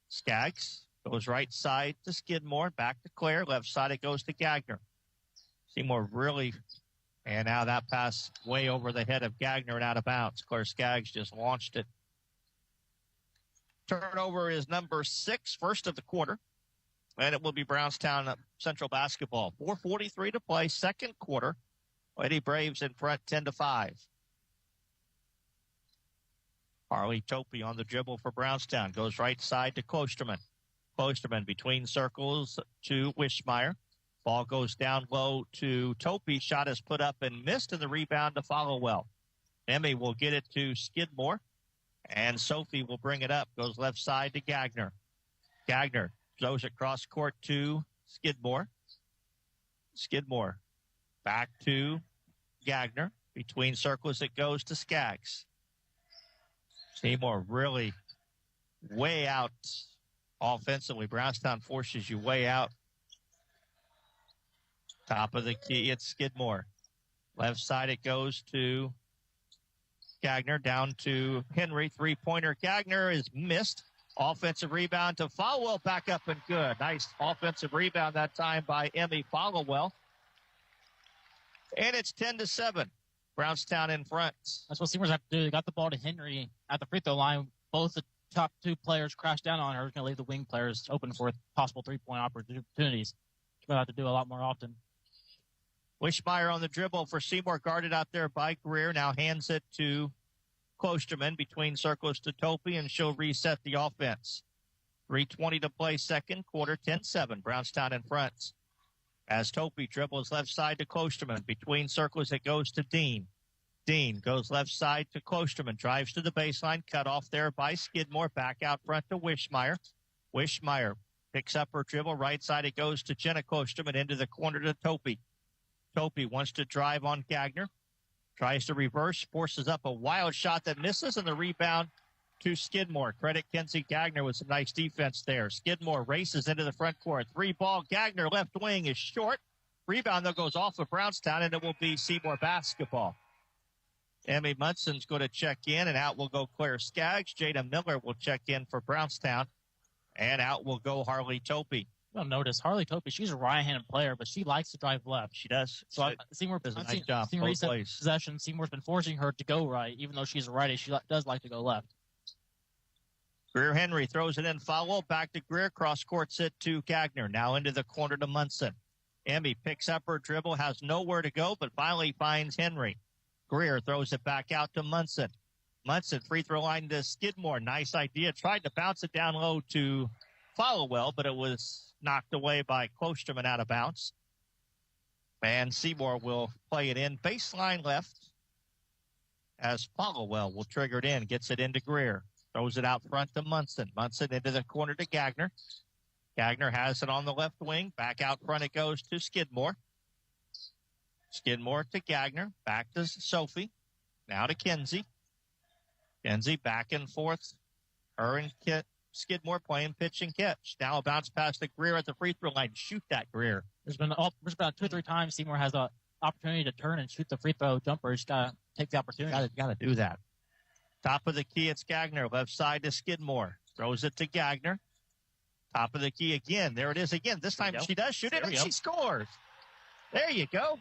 Skaggs goes right side to Skidmore, back to Claire, left side it goes to Gagner. Seymour really, and now that pass way over the head of Gagner and out of bounds. Claire Skaggs just launched it. Turnover is number 6, first of the quarter. And it will be Brownstown Central basketball. 4:43 to play, second quarter. Lady Braves in front, 10-5. Harley Topi on the dribble for Brownstown. Goes right side to Klosterman. Klosterman between circles to Wishmeyer. Ball goes down low to Topi. Shot is put up and missed, and the rebound to Followwell. Emmy will get it to Skidmore. And Sophie will bring it up. Goes left side to Gagner. Gagner throws it cross court to Skidmore. Skidmore back to Gagner. Between circles it goes to Skaggs. Seymour really way out offensively. Brownstown forces you way out. Top of the key, it's Skidmore. Left side it goes to Gagner, down to Henry, three-pointer. Gagner is missed. Offensive rebound to Followwell, back up and good. Nice offensive rebound that time by Emmy Followwell. And it's 10-7. Brownstown in front. That's what Seymour's have to do. They got the ball to Henry at the free throw line. Both the top 2 players crashed down on her. Going to leave the wing players open for possible three-point opportunities. She's going to have to do a lot more often. Wishmeyer on the dribble for Seymour, guarded out there by Greer. Now hands it to Klosterman, between circles to Topi, and she'll reset the offense. 3:20 to play, second quarter, 10-7. Brownstown in front. As Topi dribbles left side to Klosterman. Between circles, it goes to Dean. Dean goes left side to Klosterman. Drives to the baseline, cut off there by Skidmore. Back out front to Wishmeyer. Wishmeyer picks up her dribble. Right side, it goes to Jenna Klosterman, into the corner to Topi. Topi wants to drive on Gagner. Tries to reverse, forces up a wild shot that misses, and the rebound to Skidmore. Credit Kenzie Gagner with some nice defense there. Skidmore races into the front court. 3-ball. Gagner left wing is short. Rebound, though, goes off of Brownstown, and it will be Seymour basketball. Emmy Munson's going to check in, and out will go Claire Skaggs. Jada Miller will check in for Brownstown. And out will go Harley Topi. You'll notice Harley Topi, she's a right-handed player, but she likes to drive left. She does. So Seymour does a nice job both ways. Possession, Seymour's been forcing her to go right, even though she's a righty. She does like to go left. Greer Henry throws it in foul. Back to Greer. Cross court sit to Gagner. Now into the corner to Munson. Emmy picks up her dribble, has nowhere to go, but finally finds Henry. Greer throws it back out to Munson. Munson, free throw line to Skidmore. Nice idea. Tried to bounce it down low to Followell, but it was knocked away by Klosterman out of bounds. And Seymour will play it in baseline left as Followell will trigger it in. Gets it into Greer. Throws it out front to Munson. Munson into the corner to Gagner. Gagner has it on the left wing. Back out front it goes to Skidmore. Skidmore to Gagner. Back to Sophie. Now to Kenzie. Kenzie back and forth. Her and Skidmore playing pitch and catch. Now a bounce pass to Greer at the free throw line. Shoot that, Greer. There's been about 2 or 3 times Seymour has an opportunity to turn and shoot the free throw jumper. He's got to take the opportunity. Got to do that. Top of the key, it's Gagner. Left side to Skidmore. Throws it to Gagner. Top of the key again. There it is again. This time she does shoot it, and she scores. There you go.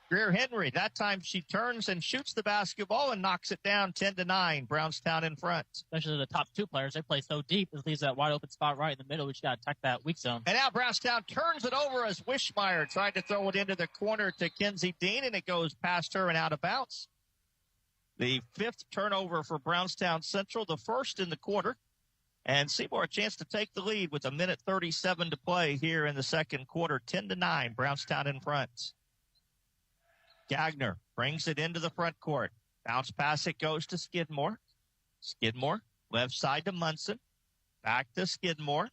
Greer Henry. That time she turns and shoots the basketball and knocks it down 10-9. Brownstown in front. Especially the top 2 players. They play so deep. It leaves that wide open spot right in the middle. We just got to attack that weak zone. And now Brownstown turns it over as Wishmeyer tried to throw it into the corner to Kenzie Dean, and it goes past her and out of bounds. The 5th turnover for Brownstown Central, the 1st in the quarter. And Seymour a chance to take the lead with 1:37 to play here in the second quarter. 10-9, Brownstown in front. Gagner brings it into the front court. Bounce pass, it goes to Skidmore. Skidmore, left side to Munson. Back to Skidmore.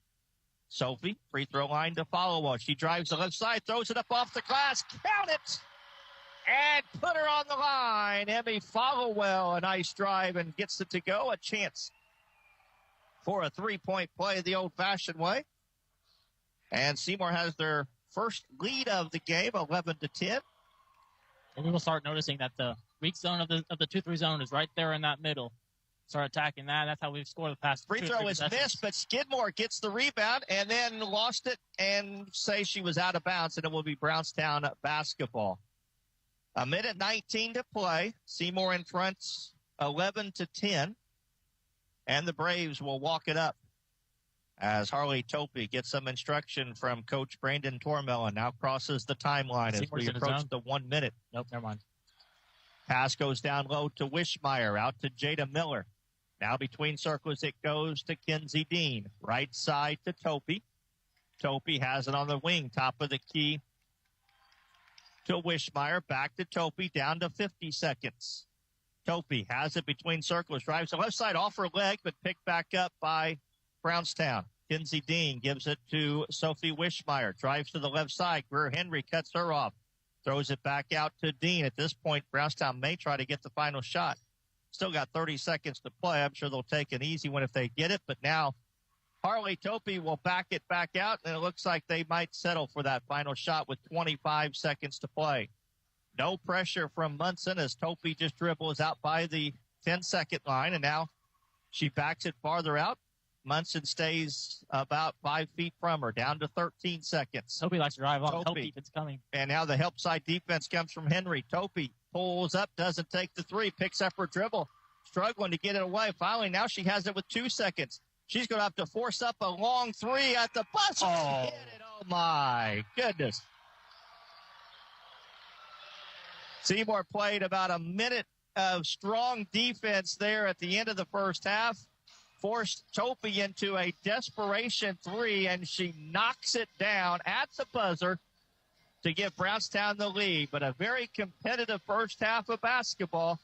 Sophie, free throw line to Followell. She drives the left side, throws it up off the glass. Count it! And put her on the line. Emmy Followell, a nice drive and gets it to go. A chance for a 3-point play the old-fashioned way. And Seymour has their first lead of the game, 11-10. And we will start noticing that the weak zone of the 2-3 zone is right there in that middle. Start attacking that. That's how we've scored the past. Free throw is missed, but Skidmore gets the rebound and then lost it and say she was out of bounds, and it will be Brownstown basketball. 1:19 to play. Seymour in front, 11-10. And the Braves will walk it up as Harley Topi gets some instruction from Coach Brandon Tormel and now crosses the timeline as we approach the 1 minute. Nope, never mind. Pass goes down low to Wishmeyer, out to Jada Miller. Now between circles it goes to Kenzie Dean. Right side to Topi. Topi has it on the wing, top of the key to Wishmeyer. Back to Topi, down to 50 seconds. Topi has it between circles, drives the left side off her leg, but picked back up by Brownstown. Kenzie Dean gives it to Sophie Wishmeyer. Drives to the left side. Greer Henry cuts her off. Throws it back out to Dean. At this point, Brownstown may try to get the final shot. Still got 30 seconds to play. I'm sure they'll take an easy one if they get it. But now Harley Topi will back it back out, and it looks like they might settle for that final shot with 25 seconds to play. No pressure from Munson as Topi just dribbles out by the 10-second line, and now she backs it farther out. Munson stays about 5 feet from her, down to 13 seconds. Topi likes to drive on. Help defense coming. And now the help side defense comes from Henry. Topi pulls up, doesn't take the 3, picks up her dribble, struggling to get it away. Finally, now she has it with 2 seconds. She's going to have to force up a long 3 at the buzzer. Oh. Hit it. Oh, my goodness. Seymour played about a minute of strong defense there at the end of the first half. Forced Topi into a desperation 3, and she knocks it down at the buzzer to give Brownstown the lead. But a very competitive first half of basketball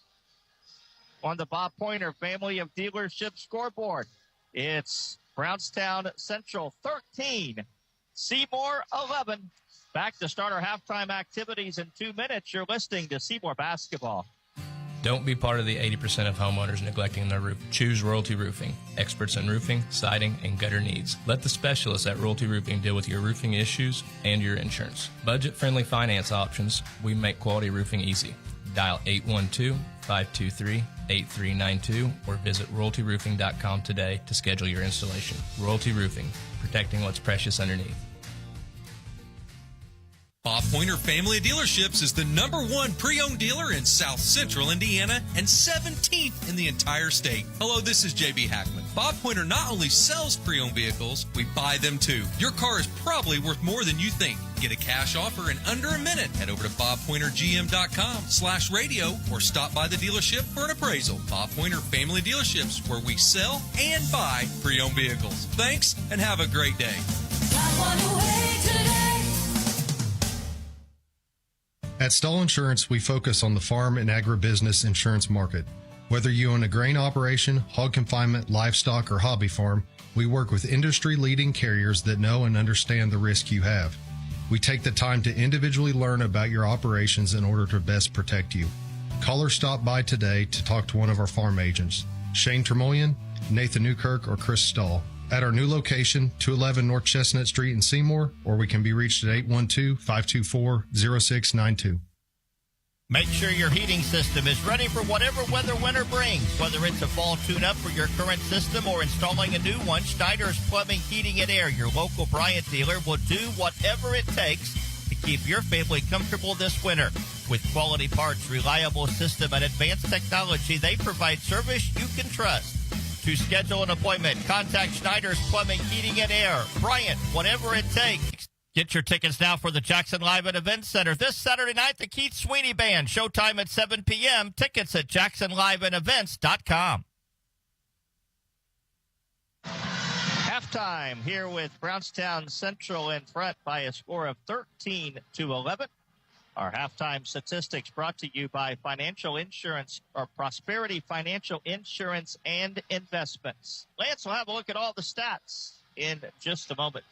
on the Bob Pointer Family of Dealership scoreboard. It's Brownstown Central 13, Seymour 11. Back to start our halftime activities in 2 minutes. You're listening to Seymour Basketball. Don't be part of the 80% of homeowners neglecting their roof. Choose Royalty Roofing, experts in roofing, siding, and gutter needs. Let the specialists at Royalty Roofing deal with your roofing issues and your insurance. Budget-friendly finance options. We make quality roofing easy. Dial 523-8392 or visit royaltyroofing.com today to schedule your installation. Royalty Roofing, protecting what's precious underneath. Bob Pointer Family of Dealerships is the #1 pre-owned dealer in South Central Indiana and 17th in the entire state. Hello, this is JB Hackman. Bob Pointer not only sells pre-owned vehicles, we buy them too. Your car is probably worth more than you think. Get a cash offer in under a minute. Head over to bobpointergm.com/radio or stop by the dealership for an appraisal. Bob Pointer Family Dealerships, where we sell and buy pre-owned vehicles. Thanks and have a great day. At Stahl Insurance, we focus on the farm and agribusiness insurance market. Whether you own a grain operation, hog confinement, livestock, or hobby farm, we work with industry-leading carriers that know and understand the risk you have. We take the time to individually learn about your operations in order to best protect you. Call or stop by today to talk to one of our farm agents, Shane Tremoyan, Nathan Newkirk, or Chris Stahl, at our new location, 211 North Chestnut Street in Seymour, or we can be reached at 812-524-0692. Make sure your heating system is ready for whatever weather winter brings. Whether it's a fall tune-up for your current system or installing a new one, Schneider's Plumbing, Heating, and Air, your local Bryant dealer, will do whatever it takes to keep your family comfortable this winter. With quality parts, reliable system, and advanced technology, they provide service you can trust. To schedule an appointment, contact Schneider's Plumbing, Heating, and Air. Bryant, whatever it takes. Get your tickets now for the Jackson Live at Event Center. This Saturday night, the Keith Sweeney Band. Showtime at 7 p.m. Tickets at jacksonliveandevents.com. Halftime here with Brownstown Central in front by a score of 13-11. Our halftime statistics brought to you by Financial Insurance, or Prosperity Financial Insurance and Investments. Lance will have a look at all the stats in just a moment.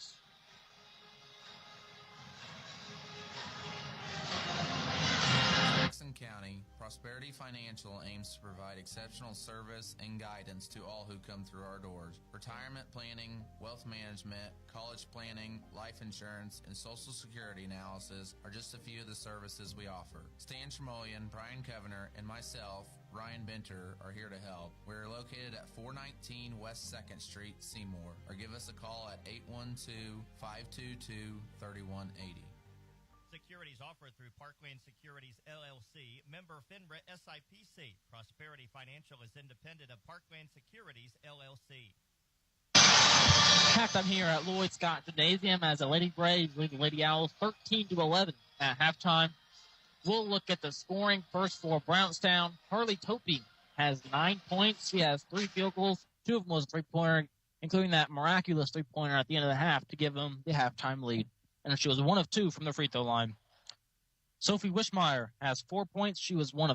Jackson County, Prosperity Financial aims to provide exceptional service and guidance to all who come through our doors. Retirement planning, wealth management, college planning, life insurance, and Social Security analysis are just a few of the services we offer. Stan Tremoyan, Brian Covener, and myself, Ryan Benter, are here to help. We're located at 419 West 2nd Street, Seymour, or give us a call at 812-522-3180. Securities offered through Parkland Securities, LLC, member FINRA SIPC. Prosperity Financial is independent of Parkland Securities, LLC. Halftime here at Lloyd Scott Gymnasium as the Lady Braves lead the Lady Owls 13-11 at halftime. We'll look at the scoring first for Brownstown. Harley Topi has 9 points. She has 3 field goals. 2 of them was a three-pointer, including that miraculous three-pointer at the end of the half to give them the halftime lead. And she was 1 of 2 from the free throw line. Sophie Wishmeyer has 4 points. She was 2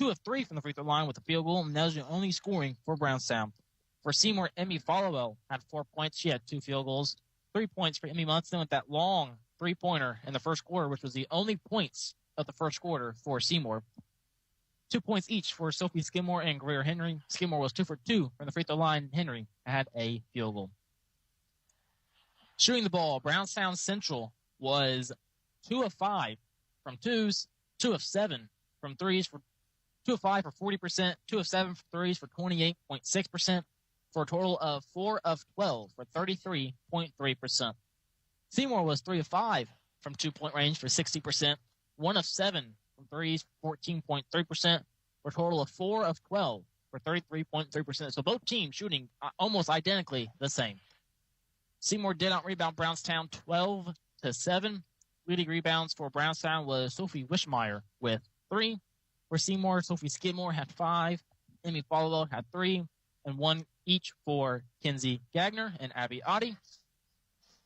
of 3 from the free throw line with a field goal, and that was the only scoring for Brownstown. For Seymour, Emmy Followell had 4 points. She had 2 field goals. 3 points for Emmy Munson with that long three-pointer in the first quarter, which was the only points of the first quarter for Seymour. 2 points each for Sophie Skidmore and Greer Henry. Skidmore was 2 for 2 from the free throw line. Henry had a field goal. Shooting the ball, Brownstown Central was 2 of 5 from twos, 2 of 7 from threes, for 2 of 5 for 40%, 2 of 7 for threes for 28.6%, for a total of 4 of 12 for 33.3%. Seymour was 3 of 5 from 2-point range for 60%, 1 of 7 from threes for 14.3%, for a total of 4 of 12 for 33.3%. So both teams shooting almost identically the same. Seymour did not rebound Brownstown 12-7. Leading rebounds for Brownstown was Sophie Wishmeyer with 3. For Seymour, Sophie Skidmore had 5. Emmy Followell had 3, and 1 each for Kinsey Gagner and Abby Oddie.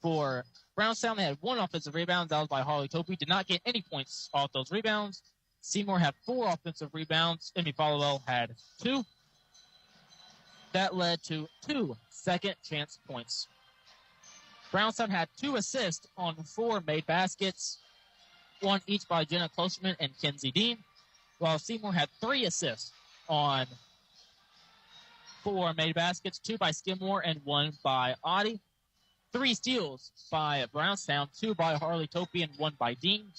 For Brownstown, they had 1 offensive rebound. That was by Harley Topi. Did not get any points off those rebounds. Seymour had 4 offensive rebounds. Emmy Followell had 2. That led to 2 second chance points. Brownstown had 2 assists on 4 made baskets, 1 each by Jenna Klosterman and Kenzie Dean, while Seymour had 3 assists on 4 made baskets, 2 by Skidmore and 1 by Oddie. 3 steals by Brownstown, 2 by Harley Topi and 1 by Dean.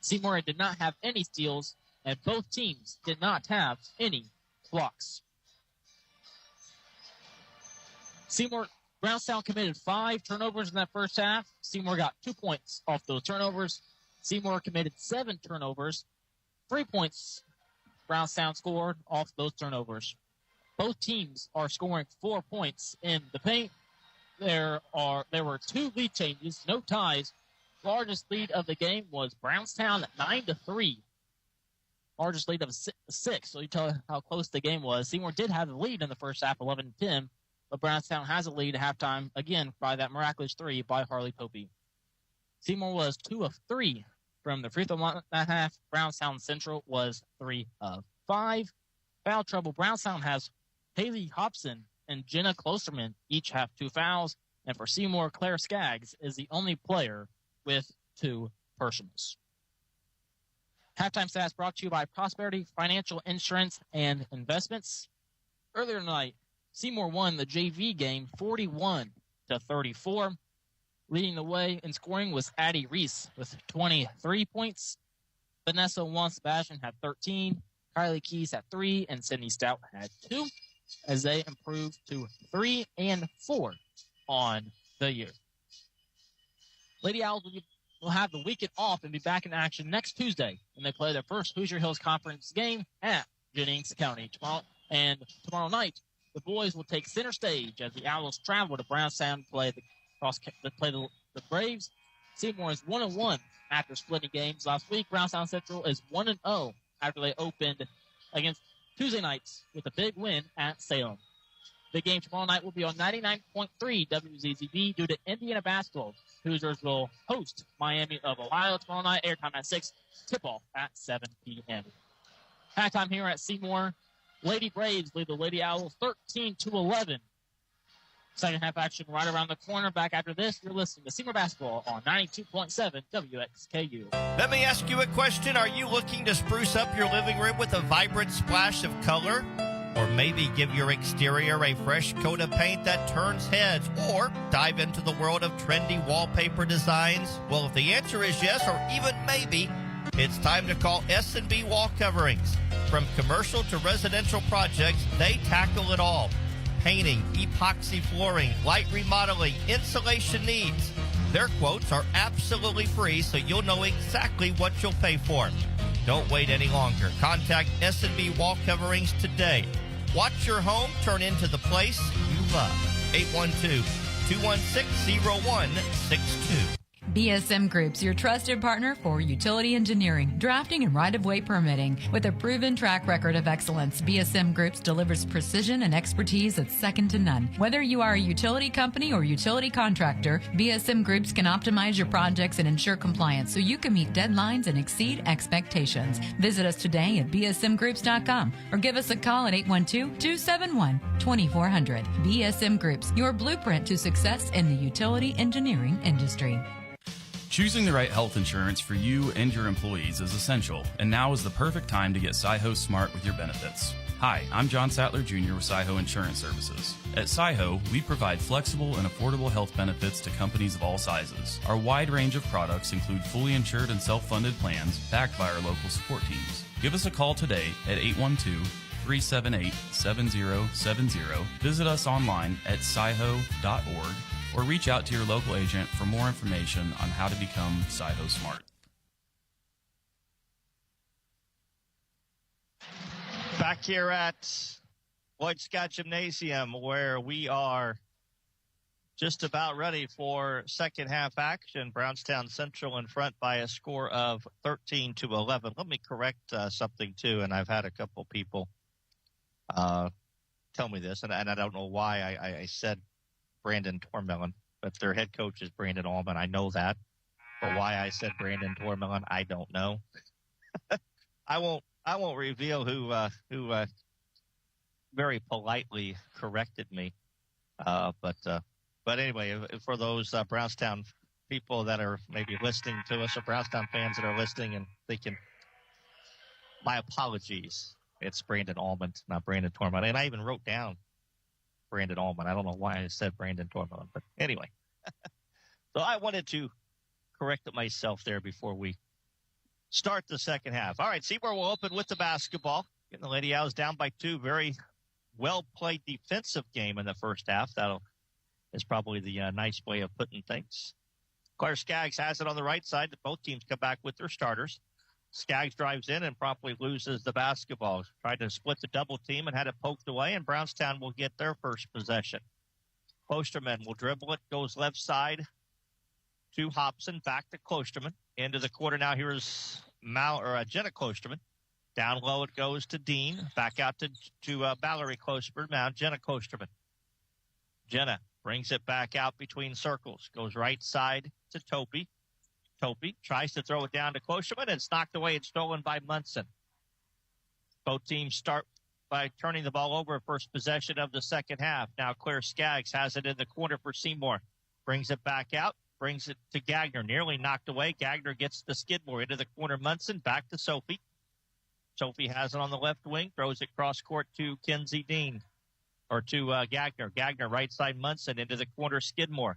Seymour did not have any steals, and both teams did not have any blocks. Seymour, Brownstown committed 5 turnovers in that first half. Seymour got 2 points off those turnovers. Seymour committed 7 turnovers. 3 points Brownstown scored off those turnovers. Both teams are scoring 4 points in the paint. There were 2 lead changes, no ties. Largest lead of the game was Brownstown at 9-3. Largest lead of 6. So you tell how close the game was. Seymour did have the lead in the first half, 11-10. But Brownstown has a lead at halftime, again, by that miraculous 3 by Harley Popey. Seymour was 2 of 3 from the free throw line that half. Brownstown Central was 3 of 5. Foul trouble. Brownstown has Haley Hobson and Jenna Klosterman each have 2 fouls. And for Seymour, Claire Skaggs is the only player with 2 personals. Halftime stats brought to you by Prosperity Financial Insurance and Investments. Earlier tonight, Seymour won the JV game 41-34. Leading the way in scoring was Addie Reese with 23 points. Vanessa Juan-Sebastian had 13. Kylie Keys had 3. And Sydney Stout had 2 as they improved to 3 and 4 on the year. Lady Owls will have the weekend off and be back in action next Tuesday when they play their first Hoosier Hills Conference game at Jennings County. Tomorrow night, the boys will take center stage as the Owls travel to Brownstown to play the Braves. Seymour is 1-1 after splitting games last week. Brownstown Central is 1-0 after they opened against Tuesday nights with a big win at Salem. The game tomorrow night will be on 99.3 WZZB due to Indiana basketball. Hoosiers will host Miami of Ohio tomorrow night. Airtime at 6, tip-off at 7 p.m. Halftime here at Seymour. Lady Braves lead the Lady Owls 13-11. Second half action right around the corner. Back after this, you're listening to Seymour Basketball on 92.7 WXKU. Let me ask you a question. Are you looking to spruce up your living room with a vibrant splash of color? Or maybe give your exterior a fresh coat of paint that turns heads? Or dive into the world of trendy wallpaper designs? Well, if the answer is yes, or even maybe, it's time to call S&B Wall Coverings. From commercial to residential projects, they tackle it all. Painting, epoxy flooring, light remodeling, insulation needs. Their quotes are absolutely free, so you'll know exactly what you'll pay for. Don't wait any longer. Contact S&B Wall Coverings today. Watch your home turn into the place you love. 812-216-0162. BSM Group's your trusted partner for utility engineering, drafting, and right-of-way permitting. With a proven track record of excellence, BSM Groups delivers precision and expertise that's second to none. Whether you are a utility company or utility contractor, BSM Groups can optimize your projects and ensure compliance so you can meet deadlines and exceed expectations. Visit us today at bsmgroups.com or give us a call at 812-271-2400. BSM Groups, your blueprint to success in the utility engineering industry. Choosing the right health insurance for you and your employees is essential, and now is the perfect time to get Sci-Ho smart with your benefits. Hi, I'm John Sattler Jr. with Sci-Ho Insurance Services. At Sci-Ho, we provide flexible and affordable health benefits to companies of all sizes. Our wide range of products include fully insured and self-funded plans backed by our local support teams. Give us a call today at 812-378-7070. Visit us online at sciho.org. or reach out to your local agent for more information on how to become Sci-Ho Smart. Back here at Lloyd Scott Gymnasium, where we are just about ready for second half action. Brownstown Central in front by a score of 13-11. Let me correct something, too, and I've had a couple people tell me this, and I don't know why I said Brandon Tormelon, but their head coach is Brandon Allman. I know that, but why I said Brandon Tormelon, I don't know. I won't reveal who very politely corrected me. But anyway, for those Brownstown people that are maybe listening to us, or Brownstown fans that are listening and thinking, my apologies. It's Brandon Allman, not Brandon Tormelon. And I even wrote down Brandon Allman. I don't know why I said Brandon Tormelon, but anyway. So I wanted to correct it myself there before we start the second half. All right, Seymour will open with the basketball. Getting the Lady Owls down by 2. Very well-played defensive game in the first half. That is probably the nice way of putting things. Claire Skaggs has it on the right side. Both teams come back with their starters. Skaggs drives in and promptly loses the basketball. Tried to split the double team and had it poked away, and Brownstown will get their first possession. Klosterman will dribble it, goes left side to Hobson, back to Klosterman. Into the quarter now. Here's Jenna Klosterman. Down low it goes to Dean. Back out to Valerie Klosterman. Now Jenna Klosterman. Jenna brings it back out between circles. Goes right side to Topi. Topi tries to throw it down to Klosterman, and it's knocked away and stolen by Munson. Both teams start by turning the ball over. First possession of the second half. Now Claire Skaggs has it in the corner for Seymour. Brings it back out. Brings it to Gagner. Nearly knocked away. Gagner gets the Skidmore into the corner. Munson back to Sophie. Sophie has it on the left wing. Throws it cross court to Kenzie Dean. Or to Gagner. Gagner right side Munson into the corner. Skidmore.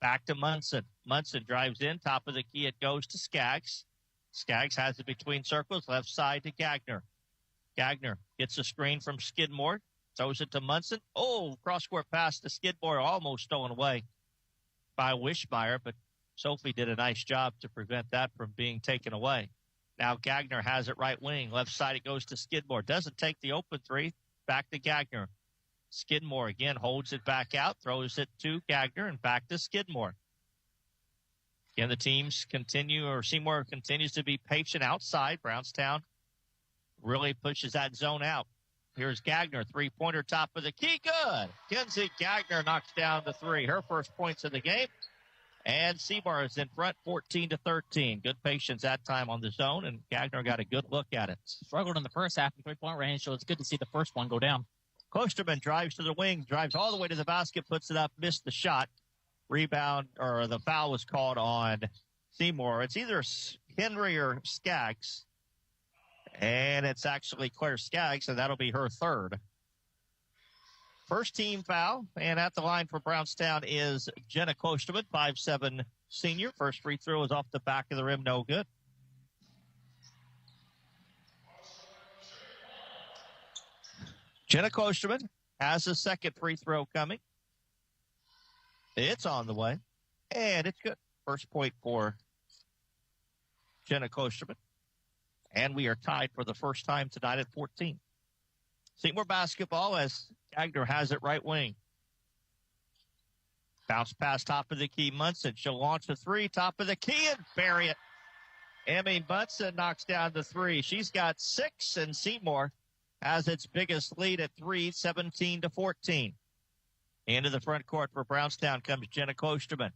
Back to Munson. Munson drives in. Top of the key. It goes to Skaggs. Skaggs has it between circles. Left side to Gagner. Gagner gets a screen from Skidmore. Throws it to Munson. Oh, cross-court pass to Skidmore. Almost stolen away by Wishmeyer, but Sophie did a nice job to prevent that from being taken away. Now Gagner has it right wing. Left side it goes to Skidmore. Doesn't take the open three. Back to Gagner. Skidmore again holds it back out. Throws it to Gagner and back to Skidmore. Again, the teams continue, or Seymour continues to be patient outside. Brownstown really pushes that zone out. Here's Gagner, three-pointer, top of the key. Good. Kenzie Gagner knocks down the three. Her first points of the game. And Seymour is in front, 14-13. Good patience that time on the zone, and Gagner got a good look at it. Struggled in the first half in three-point range, so it's good to see the first one go down. Klosterman drives to the wing, drives all the way to the basket, puts it up, missed the shot. Rebound, or the foul was called on Seymour. It's either Henry or Skaggs. And it's actually Claire Skaggs, and that'll be her third. First team foul, and at the line for Brownstown is Jenna Klosterman, 5'7" senior. First free throw is off the back of the rim, no good. Jenna Klosterman has a second free throw coming. It's on the way, and it's good. First point for Jenna Klosterman. And we are tied for the first time tonight at 14. Seymour basketball as Gagner has it right wing. Bounce pass top of the key. Munson. She'll launch a three. Top of the key and bury it. Emmy Munson knocks down the three. She's got 6, and Seymour has its biggest lead at 3, 17-14. Into the front court for Brownstown comes Jenna Klosterman.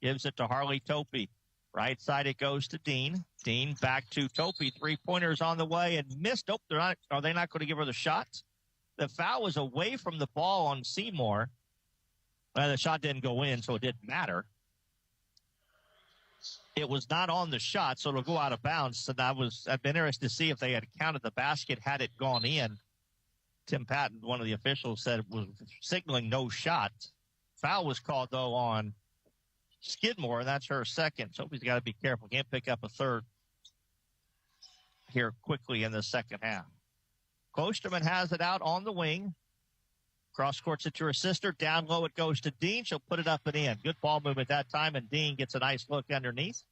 Gives it to Harley Topi. Right side it goes to Dean. Dean back to Topi. Three-pointers on the way and missed. Oh, are they not going to give her the shot? The foul was away from the ball on Seymour. Well, the shot didn't go in, so it didn't matter. It was not on the shot, so it'll go out of bounds. And I've been interested to see if they had counted the basket had it gone in. Tim Patton, one of the officials, said it was signaling no shot. Foul was called, though, on Skidmore, and that's her second. Sophie's got to be careful. Can't pick up a third here quickly in the second half. Klosterman has it out on the wing. Cross courts it to her sister. Down low it goes to Dean. She'll put it up and in. Good ball movement that time, and Dean gets a nice look underneath.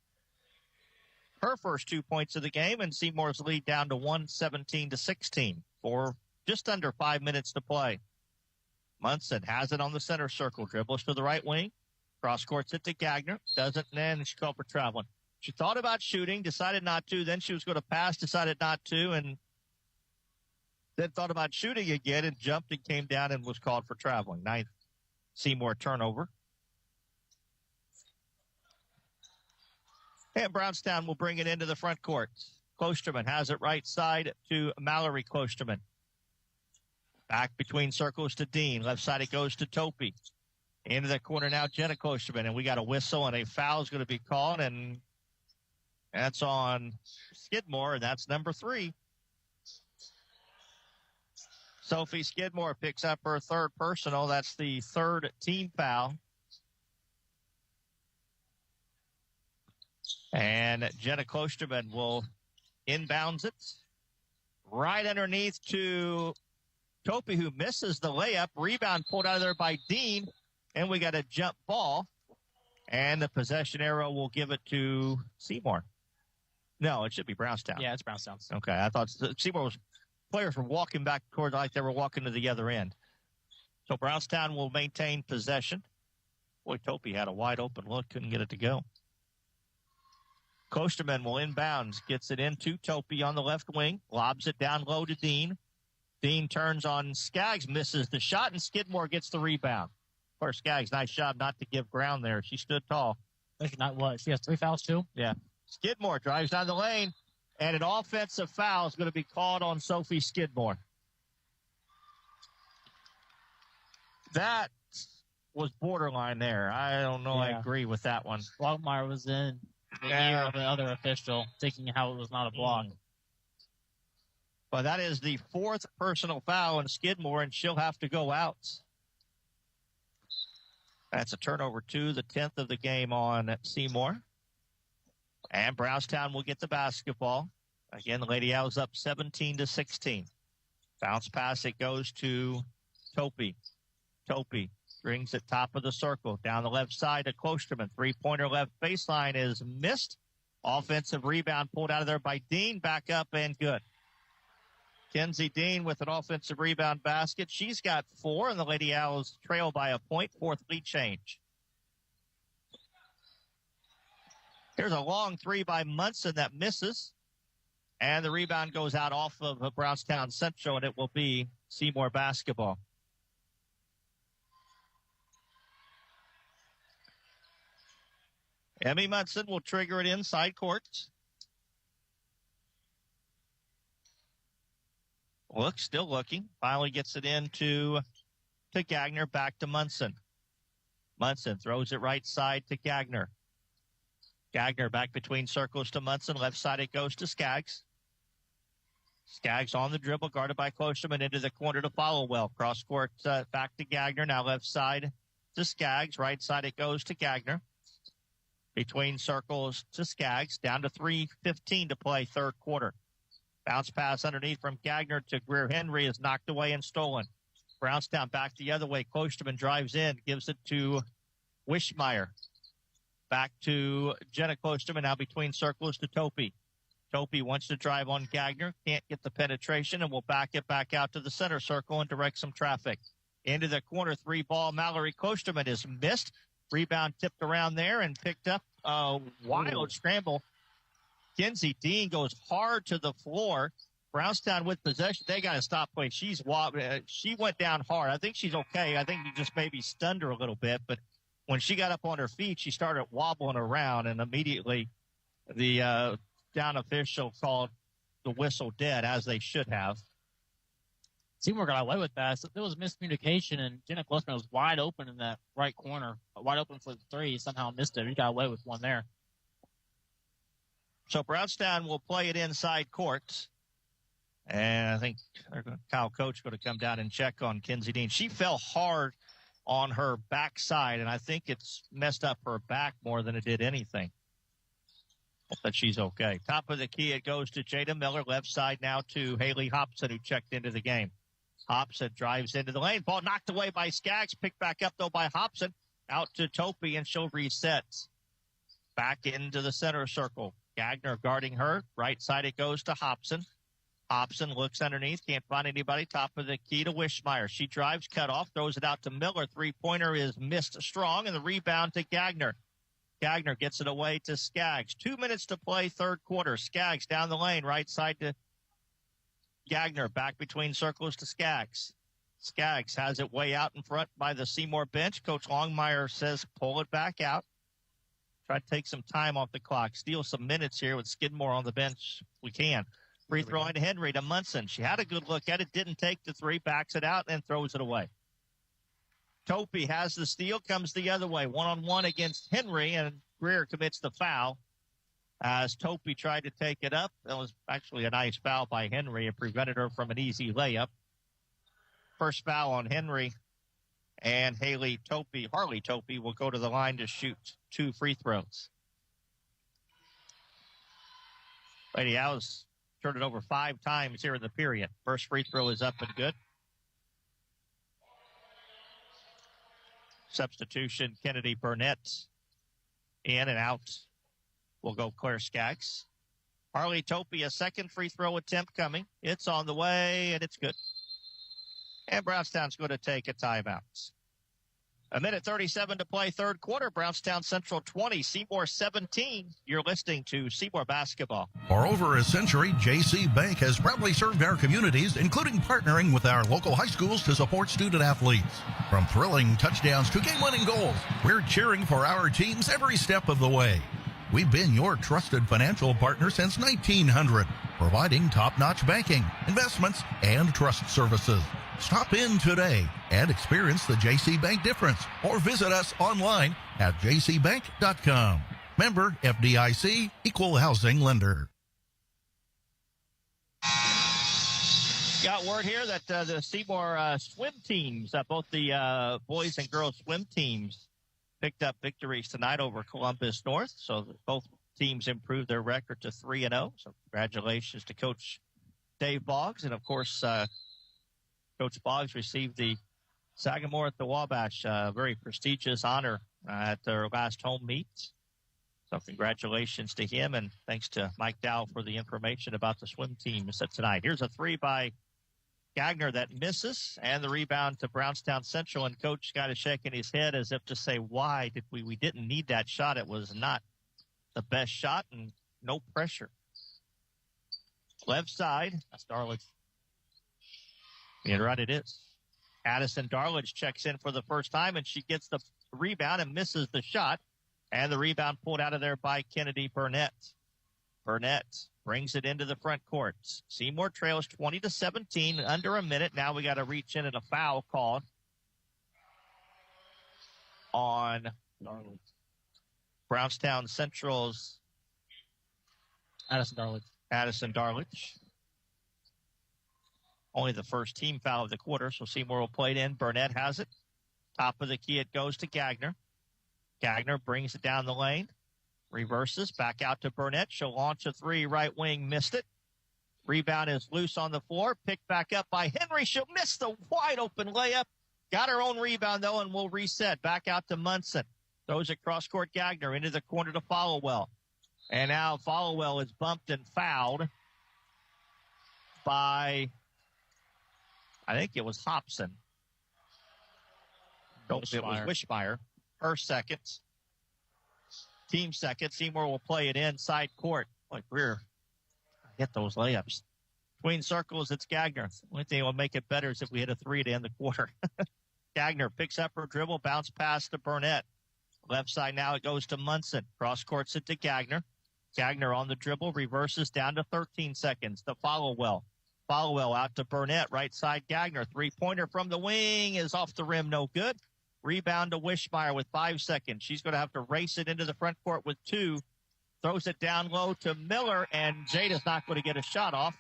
Her first 2 points of the game, and Seymour's lead down to 17-16 for just under 5 minutes to play. Munson has it on the center circle. Dribbles to the right wing. Cross courts it to Gagner. Doesn't, and she called for traveling. She thought about shooting, decided not to. Then she was going to pass, decided not to, and then thought about shooting again and jumped and came down and was called for traveling. Ninth Seymour turnover. And Brownstown will bring it into the front court. Klosterman has it right side to Mallory Klosterman. Back between circles to Dean. Left side it goes to Topi. Into the corner now, Jenna Klosterman. And we got a whistle, and a foul is going to be called, and that's on Skidmore, and that's number 3. Sophie Skidmore picks up her third personal. That's the third team foul. And Jenna Klosterman will inbounds it right underneath to Topi, who misses the layup. Rebound pulled out of there by Dean, and we got a jump ball. And the possession arrow will give it to Seymour. No, it should be Brownstown. Yeah, it's Brownstown. Okay, I thought Seymour was players were walking back towards like they were walking to the other end. So Brownstown will maintain possession. Boy, Topi had a wide open look, couldn't get it to go. Klosterman will inbounds, gets it into Topi on the left wing, lobs it down low to Dean. Dean turns on Skaggs, misses the shot, and Skidmore gets the rebound. Of course, Skaggs, nice job not to give ground there. She stood tall. Not what? She has 3 fouls too? Yeah. Skidmore drives down the lane, and an offensive foul is going to be called on Sophie Skidmore. That was borderline there. I don't know. Yeah. I agree with that one. Waldmeyer was in the ear of another official, thinking how it was not a block. But that is the 4th personal foul on Skidmore, and she'll have to go out. That's a turnover 2, the 10th of the game on Seymour. And Brownstown will get the basketball. Again, the Lady Owls up 17-16. Bounce pass, it goes to Topi. Topi brings it top of the circle. Down the left side to Klosterman. 3-pointer left baseline is missed. Offensive rebound pulled out of there by Dean. Back up and good. Kenzie Dean with an offensive rebound basket. She's got 4, and the Lady Owls trail by a point. 4th lead change. Here's a long 3 by Munson that misses. And the rebound goes out off of Brownstown Central, and it will be Seymour basketball. Emmy Munson will trigger it inside court. Still looking. Finally gets it into Gagner, back to Munson. Munson throws it right side to Gagner. Gagner back between circles to Munson. Left side it goes to Skaggs. Skaggs on the dribble, guarded by Klosterman into the corner to Followwell. Cross court back to Gagner. Now left side to Skaggs. Right side it goes to Gagner. Between circles to Skaggs. Down to 3:15 to play third quarter. Bounce pass underneath from Gagner to Greer Henry is knocked away and stolen. Brownstown back the other way. Klosterman drives in, gives it to Wishmeyer. Back to Jenna Klosterman, now between circles to Topi. Topi wants to drive on Gagner, can't get the penetration, and will back it back out to the center circle and direct some traffic. Into the corner, 3-ball. Mallory Klosterman is missed. Rebound tipped around there and picked up a wild scramble. Kenzie Dean goes hard to the floor. Brownstown with possession. They got to stop play. She went down hard. I think she's okay. I think you just maybe stunned her a little bit. But when she got up on her feet, she started wobbling around, and immediately the down official called the whistle dead, as they should have. Seymour got away with that. So there was miscommunication, and Jenna Klosterman was wide open in that right corner, wide open for the 3. Somehow missed it. He got away with one there. So Brownstown will play it inside court. And I think Kyle Coach going to come down and check on Kenzie Dean. She fell hard on her backside, and I think it's messed up her back more than it did anything. But she's okay. Top of the key, it goes to Jada Miller. Left side now to Haley Hobson, who checked into the game. Hobson drives into the lane. Ball knocked away by Skaggs. Picked back up, though, by Hobson. Out to Topi, and she'll reset. Back into the center circle. Gagner guarding her. Right side it goes to Hobson. Hobson looks underneath. Can't find anybody. Top of the key to Wishmeyer. She drives, cut off, throws it out to Miller. 3-pointer is missed strong, and the rebound to Gagner. Gagner gets it away to Skaggs. 2 minutes to play third quarter. Skaggs down the lane. Right side to Gagner. Back between circles to Skaggs. Skaggs has it way out in front by the Seymour bench. Coach Longmire says pull it back out. Try to take some time off the clock. Steal some minutes here with Skidmore on the bench. We can. Free throw into Henry to Munson. She had a good look at it. Didn't take the 3. Backs it out and throws it away. Topi has the steal. Comes the other way. 1-on-1 against Henry. And Greer commits the foul. As Topi tried to take it up. That was actually a nice foul by Henry. It prevented her from an easy layup. First foul on Henry. And Harley Topi will go to the line to shoot 2 free throws. Lady Owls turned it over 5 times here in the period. First free throw is up and good. Substitution, Kennedy Burnett in and out. Will go Claire Skaggs. Harley Topi, a second free throw attempt coming. It's on the way, and it's good. And Brownstown's going to take a timeout. 1:37 to play, third quarter. Brownstown Central 20, Seymour 17. You're listening to Seymour Basketball. For over a century, JC Bank has proudly served our communities, including partnering with our local high schools to support student athletes. From thrilling touchdowns to game-winning goals, we're cheering for our teams every step of the way. We've been your trusted financial partner since 1900, providing top-notch banking, investments, and trust services. Stop in today and experience the JC Bank difference, or visit us online at jcbank.com. Member FDIC, Equal Housing Lender. Got word here that the Seymour swim teams, both the boys and girls swim teams, picked up victories tonight over Columbus North. So both teams improved their record to 3-0. So congratulations to Coach Dave Boggs. And, of course, Coach Boggs received the Sagamore at the Wabash, very prestigious honor at their last home meet. So congratulations to him, and thanks to Mike Dow for the information about the swim teams tonight. Here's a 3 by Gagner that misses, and the rebound to Brownstown Central, and Coach got to shaking his head as if to say, why did we didn't need that shot. It was not the best shot, and no pressure. Left side, that's Darlidge. And right it is. Addison Darlidge checks in for the first time, and she gets the rebound and misses the shot. And the rebound pulled out of there by Kennedy Burnett. Burnett brings it into the front court. Seymour trails 20-17, under a minute. Now we got to reach in and a foul called on Brownstown Central's Addison Darlidge. Only the first team foul of the quarter, so Seymour will play it in. Burnett has it. Top of the key, it goes to Gagner. Gagner brings it down the lane. Reverses, back out to Burnett. She'll launch a 3, right wing, missed it. Rebound is loose on the floor. Picked back up by Henry. She'll miss the wide open layup. Got her own rebound, though, and will reset. Back out to Munson. Throws it cross-court Gagner into the corner to Followell. And now Followell is bumped and fouled by, I think it was Hobson. Nope, it was Wishmeyer. Her second. Team second. Seymour will play it in side court. Like Greer, get those layups. Between circles, it's Gagner. Only thing that will make it better is if we hit a 3 to end the quarter. Gagner picks up her dribble, bounce pass to Burnett. Left side now, it goes to Munson. Cross courts it to Gagner. Gagner on the dribble, reverses down to 13 seconds to Followell. Followell out to Burnett, right side Gagner. 3-pointer from the wing is off the rim, no good. Rebound to Wishmeyer with 5 seconds. She's going to have to race it into the front court with 2. Throws it down low to Miller, and Jada's not going to get a shot off.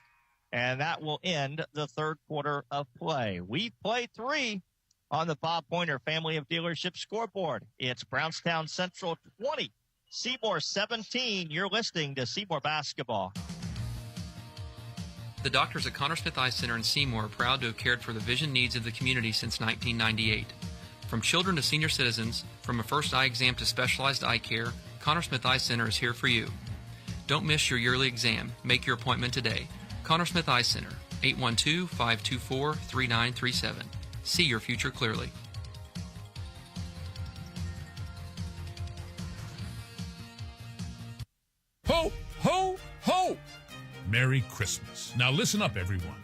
And that will end the third quarter of play. We've played 3 on the Bob Pointer Family of Dealership scoreboard. It's Brownstown Central 20, Seymour 17. You're listening to Seymour Basketball. The doctors at Connor Smith Eye Center in Seymour are proud to have cared for the vision needs of the community since 1998. From children to senior citizens, from a first eye exam to specialized eye care, Connor Smith Eye Center is here for you. Don't miss your yearly exam. Make your appointment today. Connor Smith Eye Center, 812-524-3937. See your future clearly. Ho, ho, ho! Merry Christmas. Now listen up, everyone.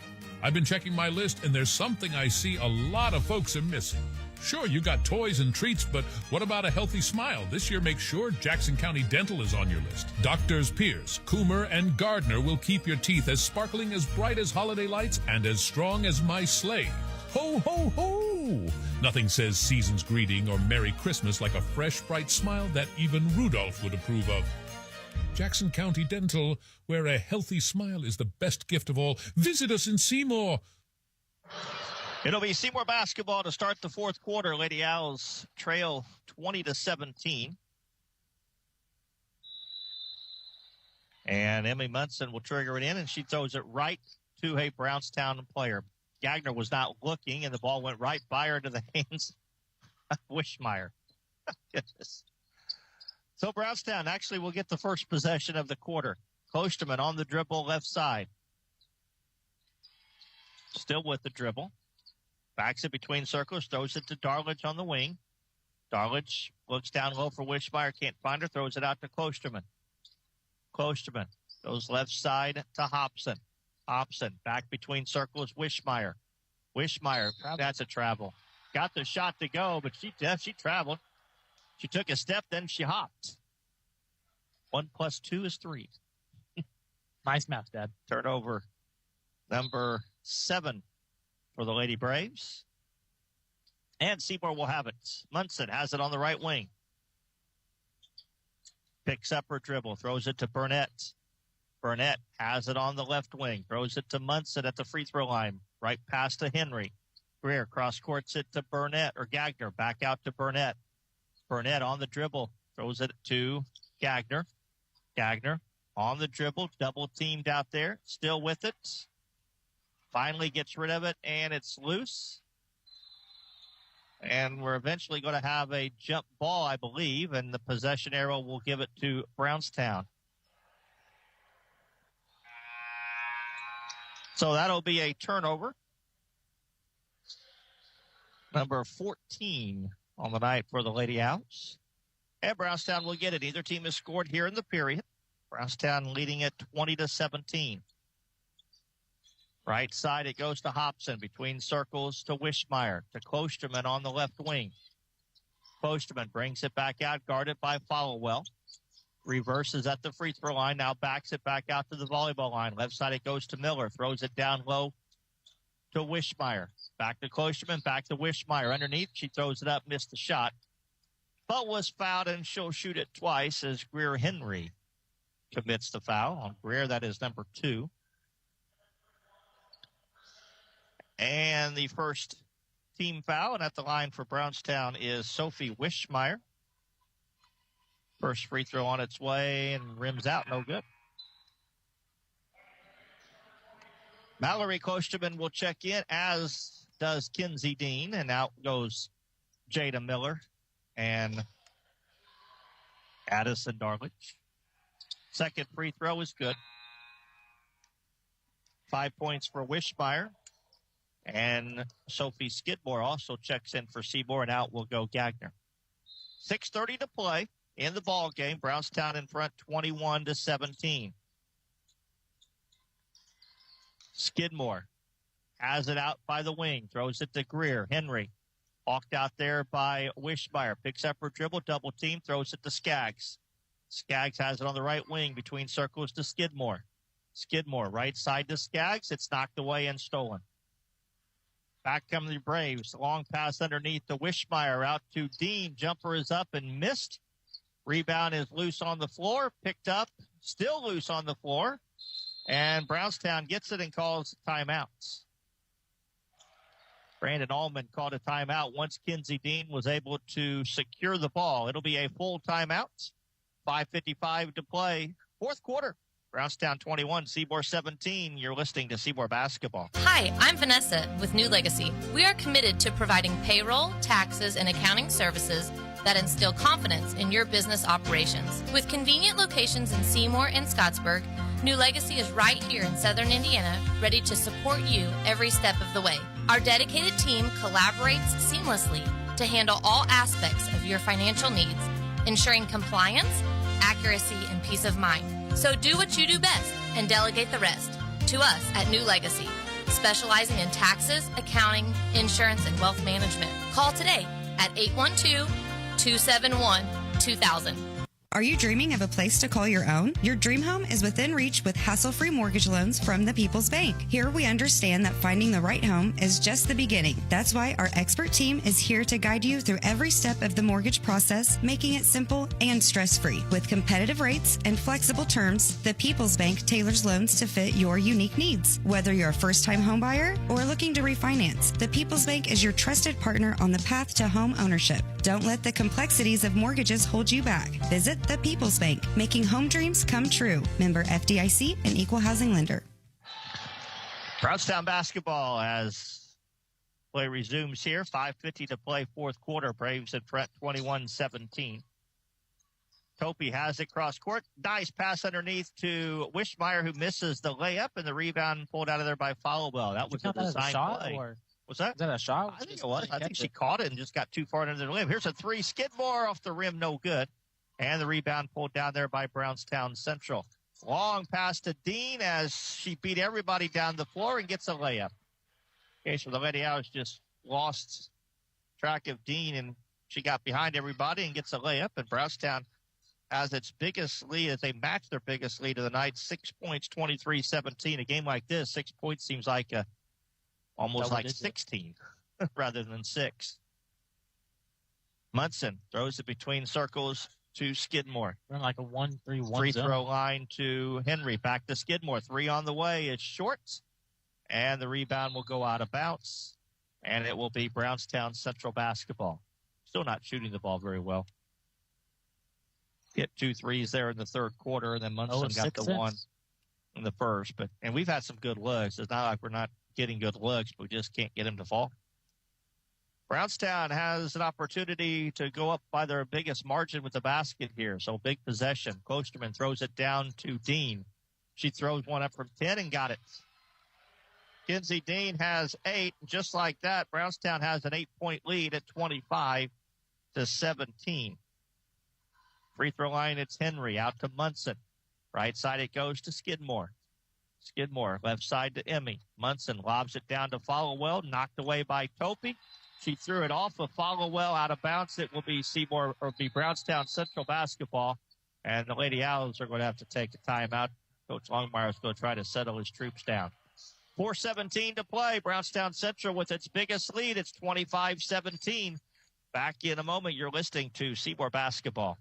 I've been checking my list, and there's something I see a lot of folks are missing. Sure, you got toys and treats, but what about a healthy smile? This year, make sure Jackson County Dental is on your list. Doctors Pierce, Coomer, and Gardner will keep your teeth as sparkling, as bright as holiday lights, and as strong as my sleigh. Ho, ho, ho! Nothing says season's greeting or Merry Christmas like a fresh, bright smile that even Rudolph would approve of. Jackson County Dental, where a healthy smile is the best gift of all. Visit us in Seymour. It'll be Seymour basketball to start the fourth quarter. Lady Owls trail 20-17. And Emily Munson will trigger it in, and she throws it right to a Brownstown player. Gagner was not looking, and the ball went right by her into the hands of Wishmeyer. Goodness. So Brownstown actually will get the first possession of the quarter. Klosterman on the dribble left side. Still with the dribble. Backs it between circles, throws it to Darledge on the wing. Darledge looks down low for Wishmeyer, can't find her, throws it out to Klosterman. Klosterman goes left side to Hobson. Hobson back between circles, Wishmeyer. Wishmeyer, that's a travel. Got the shot to go, but she traveled. She took a step, then she hopped. 1 + 2 is 3. Nice math, Dad. Turnover number 7 for the Lady Braves. And Seymour will have it. Munson has it on the right wing. Picks up her dribble, throws it to Burnett. Burnett has it on the left wing, throws it to Munson at the free throw line, right past to Henry. Greer cross-courts it to Burnett, or Gagner, back out to Burnett. Burnett on the dribble, throws it to Gagner. Gagner on the dribble, double-teamed out there, still with it. Finally gets rid of it, and it's loose. And we're eventually going to have a jump ball, I believe, and the possession arrow will give it to Brownstown. So that'll be a turnover. Number 14 on the night for the Lady Owls. And Brownstown will get it. Either team has scored here in the period. Brownstown leading it 20-17. Right side, it goes to Hobson. Between circles to Wishmeyer. To Klosterman on the left wing. Klosterman brings it back out, guarded by Followell. Reverses at the free throw line. Now backs it back out to the volleyball line. Left side, it goes to Miller. Throws it down low to Wishmeyer. Back to Klosterman, back to Wishmeyer. Underneath, she throws it up, missed the shot. But was fouled, and she'll shoot it twice as Greer Henry commits the foul. On Greer, that is number 2. And the first team foul, and at the line for Brownstown is Sophie Wishmeyer. First free throw on its way and rims out, no good. Mallory Klosterman will check in, as does Kinsey Dean, and out goes Jada Miller and Addison Darledge. Second free throw is good. 5 points for Wishmeyer. And Sophie Skidmore also checks in for Seymour, and out will go Gagner. 6:30 to play in the ball game. Brownstown in front 21-17. Skidmore has it out by the wing, throws it to Greer. Henry walked out there by Wishmeyer, picks up her dribble, double team, throws it to Skaggs. Skaggs has it on the right wing between circles to Skidmore. Skidmore right side to Skaggs. It's knocked away and stolen. Back come the Braves. Long pass underneath to Wishmeyer, out to Dean. Jumper is up and missed. Rebound is loose on the floor. Picked up, still loose on the floor. And Brownstown gets it and calls timeouts. Brandon Allman called a timeout once Kinsey Dean was able to secure the ball. It'll be a full timeout. 5:55 to play. Fourth quarter. Brownstown 21, Seymour 17. You're listening to Seymour Basketball. Hi, I'm Vanessa with New Legacy. We are committed to providing payroll, taxes, and accounting services that instill confidence in your business operations. With convenient locations in Seymour and Scottsburg, New Legacy is right here in Southern Indiana, ready to support you every step of the way. Our dedicated team collaborates seamlessly to handle all aspects of your financial needs, ensuring compliance, accuracy, and peace of mind. So do what you do best and delegate the rest to us at New Legacy, specializing in taxes, accounting, insurance, and wealth management. Call today at 812-271-2000. Are you dreaming of a place to call your own? Your dream home is within reach with hassle-free mortgage loans from the People's Bank. Here we understand that finding the right home is just the beginning. That's why our expert team is here to guide you through every step of the mortgage process, making it simple and stress-free. With competitive rates and flexible terms, the People's Bank tailors loans to fit your unique needs. Whether you're a first-time home buyer or looking to refinance, the People's Bank is your trusted partner on the path to home ownership. Don't let the complexities of mortgages hold you back. Visit the People's Bank, making home dreams come true. Member FDIC and equal housing lender. Brownstown basketball as play resumes here. 5:50 to play, fourth quarter. Braves at front 21-17. Topi has it cross court. Nice pass underneath to Wishmeyer, who misses the layup, and the rebound pulled out of there by Followwell. That was a design play. Was that? Is that a shot? I think it was. I think she caught it and just got too far under the rim. Here's a three. Skidmore off the rim, no good. And the rebound pulled down there by Brownstown Central. Long pass to Dean as she beat everybody down the floor and gets a layup. Okay, so the Lady Owls just lost track of Dean, and she got behind everybody and gets a layup. And Brownstown has its biggest lead as they match their biggest lead of the night, 6 points, 23-17. A game like this, 6 points seems like almost like 16 rather than 6. Munson throws it between circles to Skidmore. Run like a 1-3-1 free zone. throw line to Henry. Back to Skidmore. 3 on the way. It's short. And the rebound will go out of bounds. And it will be Brownstown Central basketball. Still not shooting the ball very well. Hit 2 threes there in the third quarter. And then Munson got the one in the first. And we've had some good looks. It's not like we're not getting good looks, but we just can't get them to fall. Brownstown has an opportunity to go up by their biggest margin with the basket here. So big possession. Klosterman throws it down to Dean. She throws one up from 10 and got it. Kinsey Dean has 8. Just like that, Brownstown has an 8-point lead at 25-17. Free throw line, it's Henry out to Munson. Right side it goes to Skidmore. Skidmore left side to Emmy. Munson lobs it down to Followwell, knocked away by Topi. She threw it off of Followwell out of bounds. It will be Brownstown Central basketball. And the Lady Owls are going to have to take a timeout. Coach Longmire is going to try to settle his troops down. 4:17 to play. Brownstown Central with its biggest lead. It's 25-17. Back in a moment. You're listening to Seymour basketball.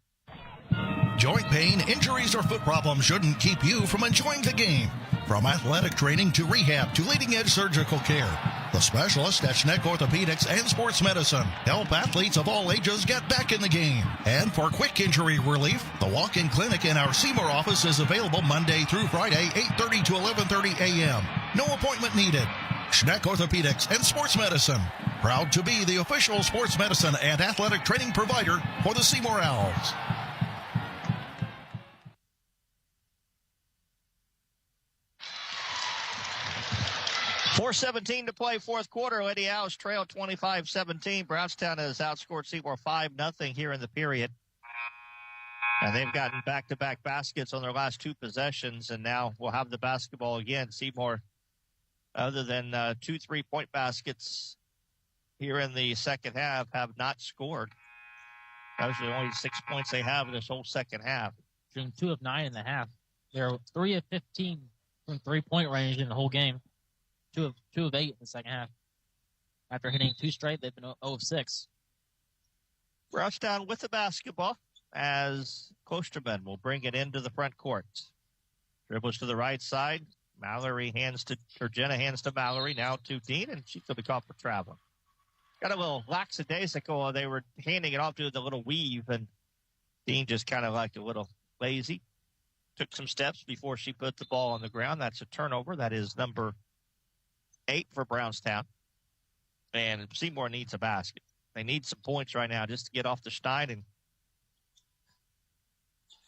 Joint pain, injuries, or foot problems shouldn't keep you from enjoying the game. From athletic training to rehab to leading-edge surgical care, the specialists at Schneck Orthopedics and Sports Medicine help athletes of all ages get back in the game. And for quick injury relief, the walk-in clinic in our Seymour office is available Monday through Friday, 8:30 to 11:30 a.m. No appointment needed. Schneck Orthopedics and Sports Medicine, proud to be the official sports medicine and athletic training provider for the Seymour Owls. 4:17 to play, fourth quarter. Lady Owls trail 25-17. Brownstown has outscored Seymour 5-0 here in the period. And they've gotten back-to-back baskets on their last 2 possessions, and now we'll have the basketball again. Seymour, other than 2 3-point baskets here in the second half, have not scored. Those are the only 6 points they have in this whole second half. Shooting 2 of 9 in the half. They're 3 of 15 from 3-point range in the whole game. 2 of 8 in the second half. After hitting 2 straight, they've been 0 of 6. Brownstown with the basketball as Klosterman will bring it into the front court. Dribbles to the right side. Jenna hands to Mallory, now to Dean, and she's going to be caught for traveling. Got a little lackadaisical. They were handing it off to the little weave, and Dean just kind of like a little lazy. Took some steps before she put the ball on the ground. That's a turnover. That is number 8 for Brownstown. And Seymour needs a basket. They need some points right now just to get off the Stein and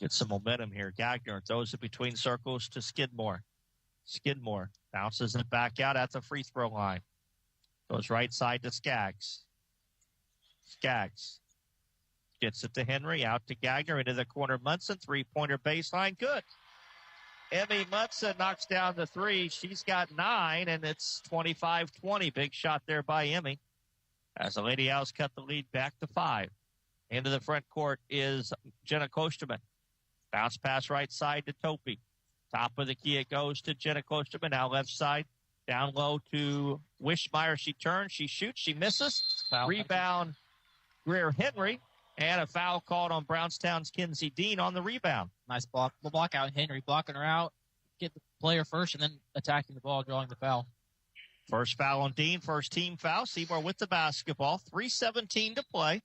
get some momentum here. Gagner throws it between circles to Skidmore. Skidmore bounces it back out at the free throw line. Goes right side to Skaggs. Skaggs gets it to Henry, out to Gagner, into the corner. Munson, 3-pointer baseline, good. Emmy Munson knocks down the 3. She's got 9, and it's 25-20. Big shot there by Emmy as the Lady Owls cut the lead back to 5. Into the front court is Jenna Klosterman. Bounce pass right side to Topi. Top of the key, it goes to Jenna Klosterman. Now left side, down low to Wishmeyer. She turns, she shoots, she misses. Foul. Rebound, Greer Henry. And a foul called on Brownstown's Kinsey Dean on the rebound. Nice block. The block out, Henry blocking her out. Get the player first and then attacking the ball, drawing the foul. First foul on Dean, first team foul. Seymour with the basketball. 3:17 to play.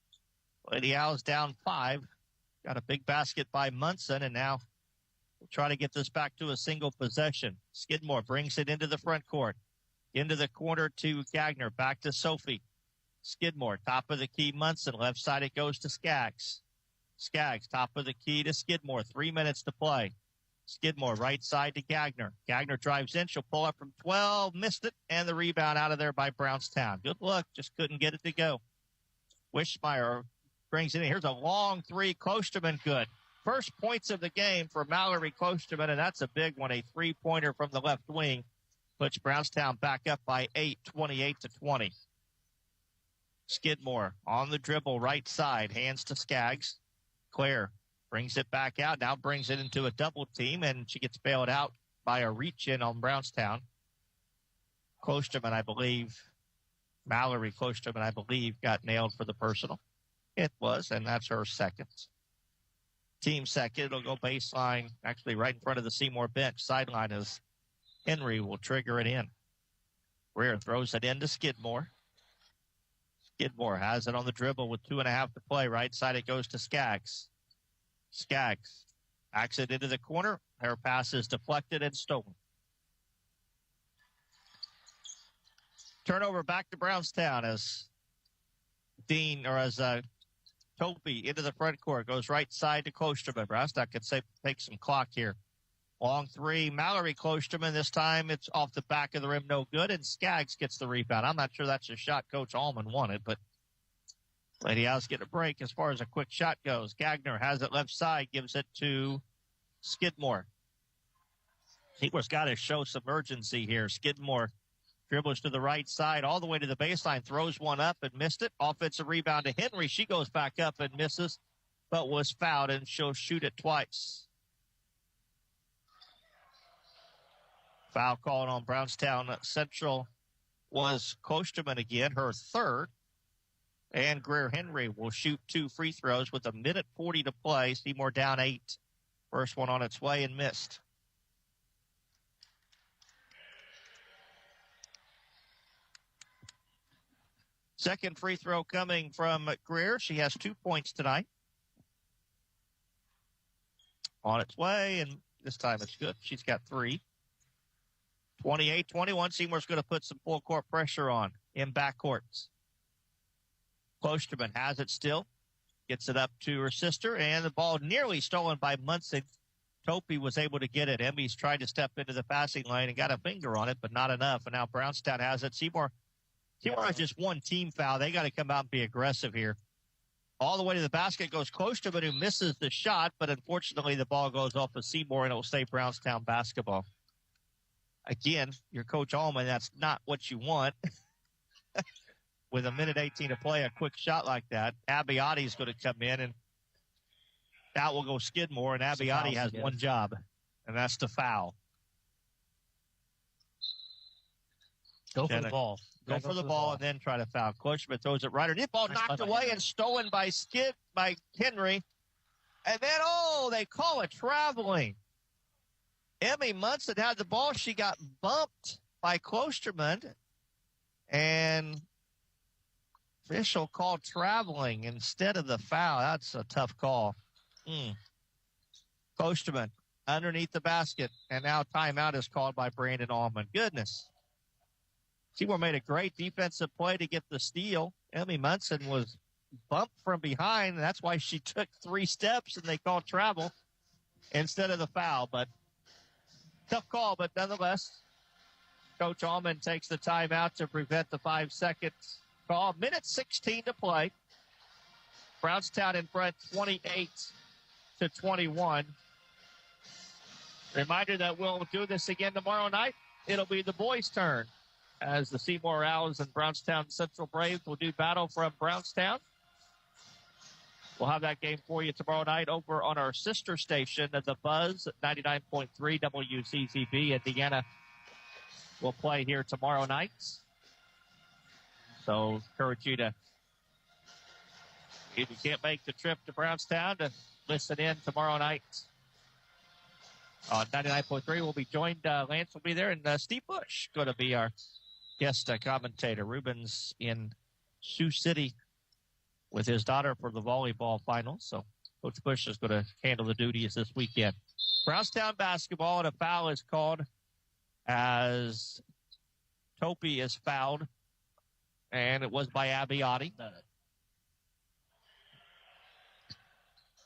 Lady Owls down 5. Got a big basket by Munson, and now we'll try to get this back to a single possession. Skidmore brings it into the front court. Into the corner to Gagner. Back to Sophie. Skidmore, top of the key, Munson. Left side it goes to Skaggs. Skaggs, top of the key to Skidmore. 3 minutes to play. Skidmore, right side to Gagner. Gagner drives in. She'll pull up from 12. Missed it. And the rebound out of there by Brownstown. Good luck. Just couldn't get it to go. Wishmeyer brings it in. Here's a long three. Klosterman, good. First points of the game for Mallory Klosterman, and that's a big one. A three-pointer from the left wing puts Brownstown back up by 8, 28-20. Skidmore on the dribble, right side. Hands to Skaggs. Claire brings it back out. Now brings it into a double team, and she gets bailed out by a reach-in on Brownstown. Klosterman, I believe, Mallory Klosterman, I believe, got nailed for the personal. It was, and that's her second. Team second. It'll go baseline, actually right in front of the Seymour bench. Sideline as Henry will trigger it in. Greer throws it into Skidmore. Skidmore has it on the dribble with 2.5 to play. Right side it goes to Skaggs. Skaggs backs it into the corner. Her pass is deflected and stolen. Turnover back to Brownstown as Topi into the front court. Goes right side to Klosterman. Brownstown can take some clock here. Long three. Mallory Klosterman. This time it's off the back of the rim. No good. And Skaggs gets the rebound. I'm not sure that's a shot Coach Allman wanted, but Lady Owls get a break as far as a quick shot goes. Gagner has it left side. Gives it to Skidmore. Skidmore's got to show some urgency here. Skidmore dribbles to the right side all the way to the baseline. Throws one up and missed it. Offensive rebound to Henry. She goes back up and misses, but was fouled, and she'll shoot it twice. Foul called on Brownstown Central was Klosterman again, her third. And Greer Henry will shoot 2 free throws with 1:40 to play. Seymour down 8. First one on its way and missed. Second free throw coming from Greer. She has 2 points tonight. On its way, and this time it's good. She's got 3. 28-21. Seymour's going to put some full court pressure on in backcourts. Klosterman has it still. Gets it up to her sister, and the ball nearly stolen by Munson. Topi was able to get it. Emmy's tried to step into the passing lane and got a finger on it, but not enough. And now Brownstown has it. Seymour has just one team foul. They got to come out and be aggressive here. All the way to the basket goes Klosterman, who misses the shot, but unfortunately the ball goes off of Seymour, and it will stay Brownstown basketball. Again, your Coach Allman, that's not what you want. With 1:18 to play, a quick shot like that. Abbiati's going to come in, and out will go Skidmore, and Abbiati has one job, and that's to foul. Go for the ball. Go for the ball and then try to foul. Klosterman throws it right. The ball knocked away and stolen by Henry. And then, they call it traveling. Emmy Munson had the ball. She got bumped by Klosterman. And official called traveling instead of the foul. That's a tough call. Klosterman underneath the basket. And now timeout is called by Brandon Allman. Goodness. Seymour made a great defensive play to get the steal. Emmy Munson was bumped from behind, and that's why she took 3 steps, and they called travel instead of the foul. But tough call, but nonetheless, Coach Allman takes the timeout to prevent the 5-second call. 1:16 to play. Brownstown in front 28-21. Reminder that we'll do this again tomorrow night. It'll be the boys' turn, as the Seymour Owls and Brownstown Central Braves will do battle from Brownstown. We'll have that game for you tomorrow night over on our sister station, The Buzz, 99.3 WCCB. Indiana will play here tomorrow night. So encourage you to, if you can't make the trip to Brownstown, to listen in tomorrow night. On 99.3, we'll be joined, Lance will be there, and Steve Bush going to be our guest commentator. Ruben's in Sioux City with his daughter for the volleyball finals. So Coach Bush is going to handle the duties this weekend. Brownstown basketball, and a foul is called as Topi is fouled, and it was by Abiotti.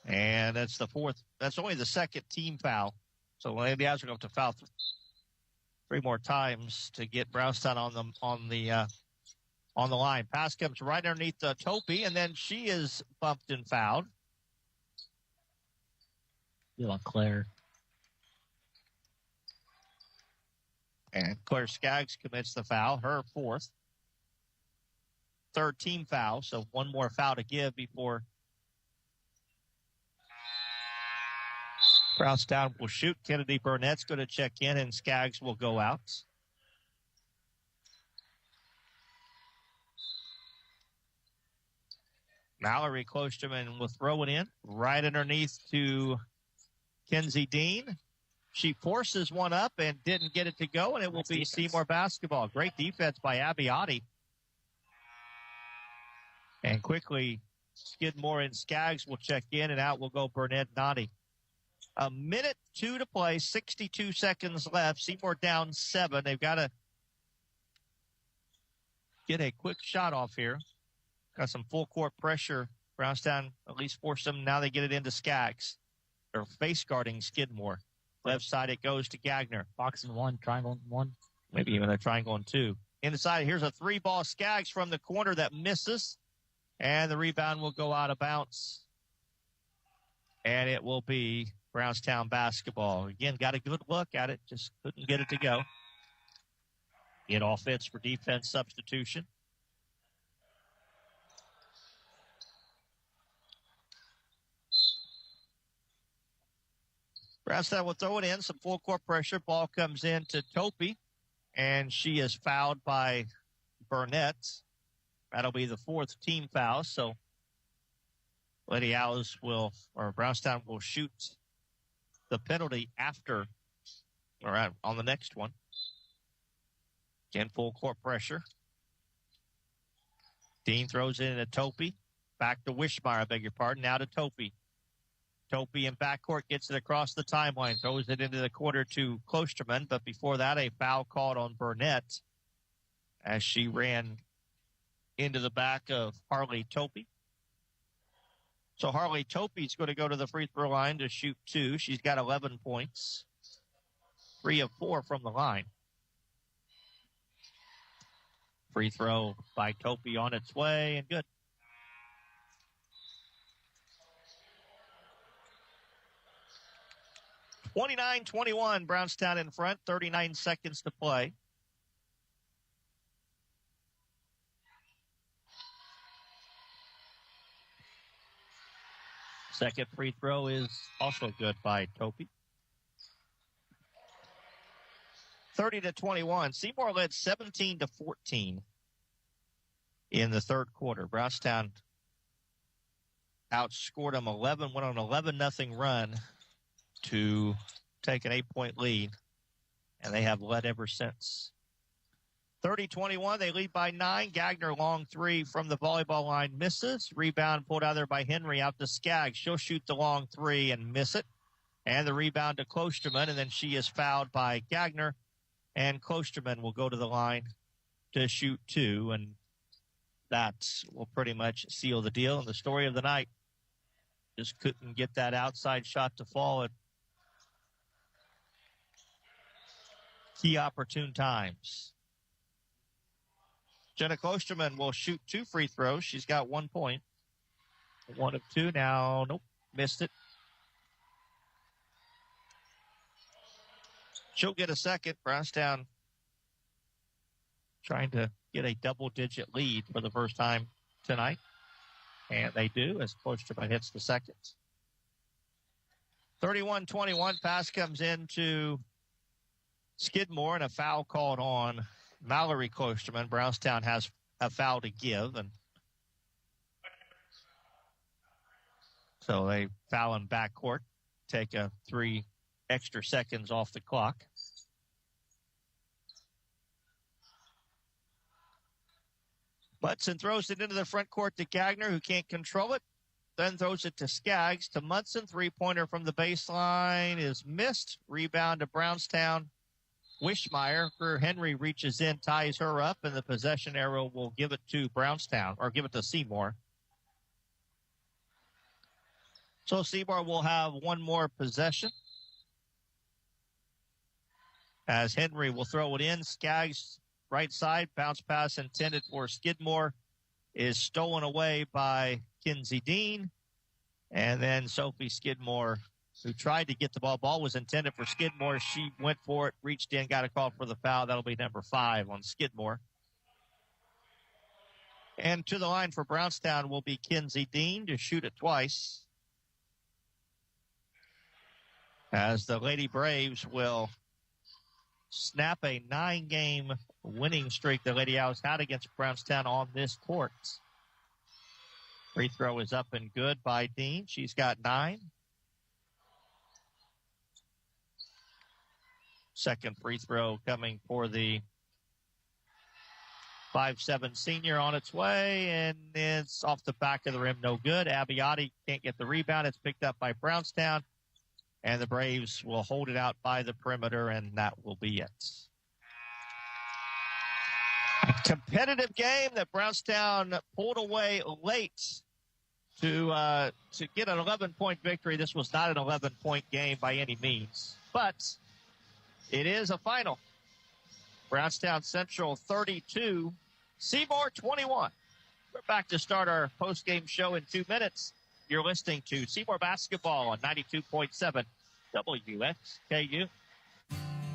And that's the fourth. That's only the second team foul. So the Avs are going to have to foul three more times to get Brownstown on the line. Pass comes right underneath Topi, and then she is bumped and fouled. Feel on Claire. And Claire Skaggs commits the foul, her fourth. Third team foul, so one more foul to give before Brownstown will shoot. Kennedy Burnett's going to check in, and Skaggs will go out. Mallory Klosterman will throw it in right underneath to Kenzie Dean. She forces one up and didn't get it to go, and it will be Seymour basketball. Great defense by Abiotti. And quickly, Skidmore and Skaggs will check in, and out will go Burnett Noddy. 1:02 to play, 62 seconds left. Seymour down 7. They've got to get a quick shot off here. Got some full court pressure. Brownstown at least forced them. Now they get it into Skaggs. They're face guarding Skidmore. Left side it goes to Gagner. Box in 1, triangle in 1. Maybe even a triangle in 2. Inside, here's a 3-ball Skaggs from the corner that misses. And the rebound will go out of bounds. And it will be Brownstown basketball. Again, got a good look at it. Just couldn't get it to go. Get offense for defense substitution. Brownstown will throw it in. Some full court pressure. Ball comes in to Topi. And she is fouled by Burnett. That'll be the fourth team foul. So Lady Owls Brownstown will shoot the penalty after, or on the next one. Again, full court pressure. Dean throws it into Topi. Back to Wishmeyer, I beg your pardon. Now to Topi. Topi in backcourt gets it across the timeline, throws it into the corner to Klosterman. But before that, a foul called on Burnett as she ran into the back of Harley Topi. So Harley Topi's going to go to the free throw line to shoot 2. She's got 11 points, 3 of 4 from the line. Free throw by Topi on its way, and good. (29-21), Brownstown in front, 39 seconds to play. Second free throw is also good by Topi. 30-21. Seymour led 17-14 in the third quarter. Brownstown outscored them 11, went on an 11-0 run to take an 8-point lead, and they have led ever since. 30-21, they lead by 9. Gagner long 3 from the volleyball line misses. Rebound pulled out there by Henry out to Skaggs. She'll shoot the long 3 and miss it. And the rebound to Klosterman, and then she is fouled by Gagner. And Klosterman will go to the line to shoot 2, and that will pretty much seal the deal. And the story of the night, just couldn't get that outside shot to fall at key opportune times. Jenna Klosterman will shoot 2 free throws. She's got 1 point. 1 of 2 now. Nope, missed it. She'll get a second. Brownstown trying to get a double-digit lead for the first time tonight. And they do as Klosterman hits the second. 31-21, pass comes into Skidmore, and a foul called on Mallory Klosterman. Brownstown has a foul to give, and so they foul in backcourt, take 3 extra seconds off the clock. Butson throws it into the front court to Gagner, who can't control it. Then throws it to Skaggs. To Munson. Three-pointer from the baseline is missed. Rebound to Brownstown. Wishmeyer. Henry reaches in, ties her up, and the possession arrow will give it to Brownstown, or give it to Seymour. So Seymour will have one more possession, as Henry will throw it in. Skaggs right side, bounce pass intended for Skidmore is stolen away by Kinsey Dean. And then Sophie Skidmore, who tried to get the ball. Ball was intended for Skidmore. She went for it, reached in, got a call for the foul. That'll be number 5 on Skidmore. And to the line for Brownstown will be Kinsey Dean to shoot it twice, as the Lady Braves will snap a 9-game winning streak the Lady Owls had against Brownstown on this court. Free throw is up and good by Dean. She's got 9. Second free throw coming for the 5'7" senior on its way, and it's off the back of the rim. No good. Abiotti can't get the rebound. It's picked up by Brownstown, and the Braves will hold it out by the perimeter, and that will be it. Competitive game that Brownstown pulled away late to get an 11-point victory. This was not an 11-point game by any means, but it is a final. Brownstown Central 32, Seymour 21. We're back to start our post-game show in 2 minutes. You're listening to Seymour Basketball on 92.7 WXKU.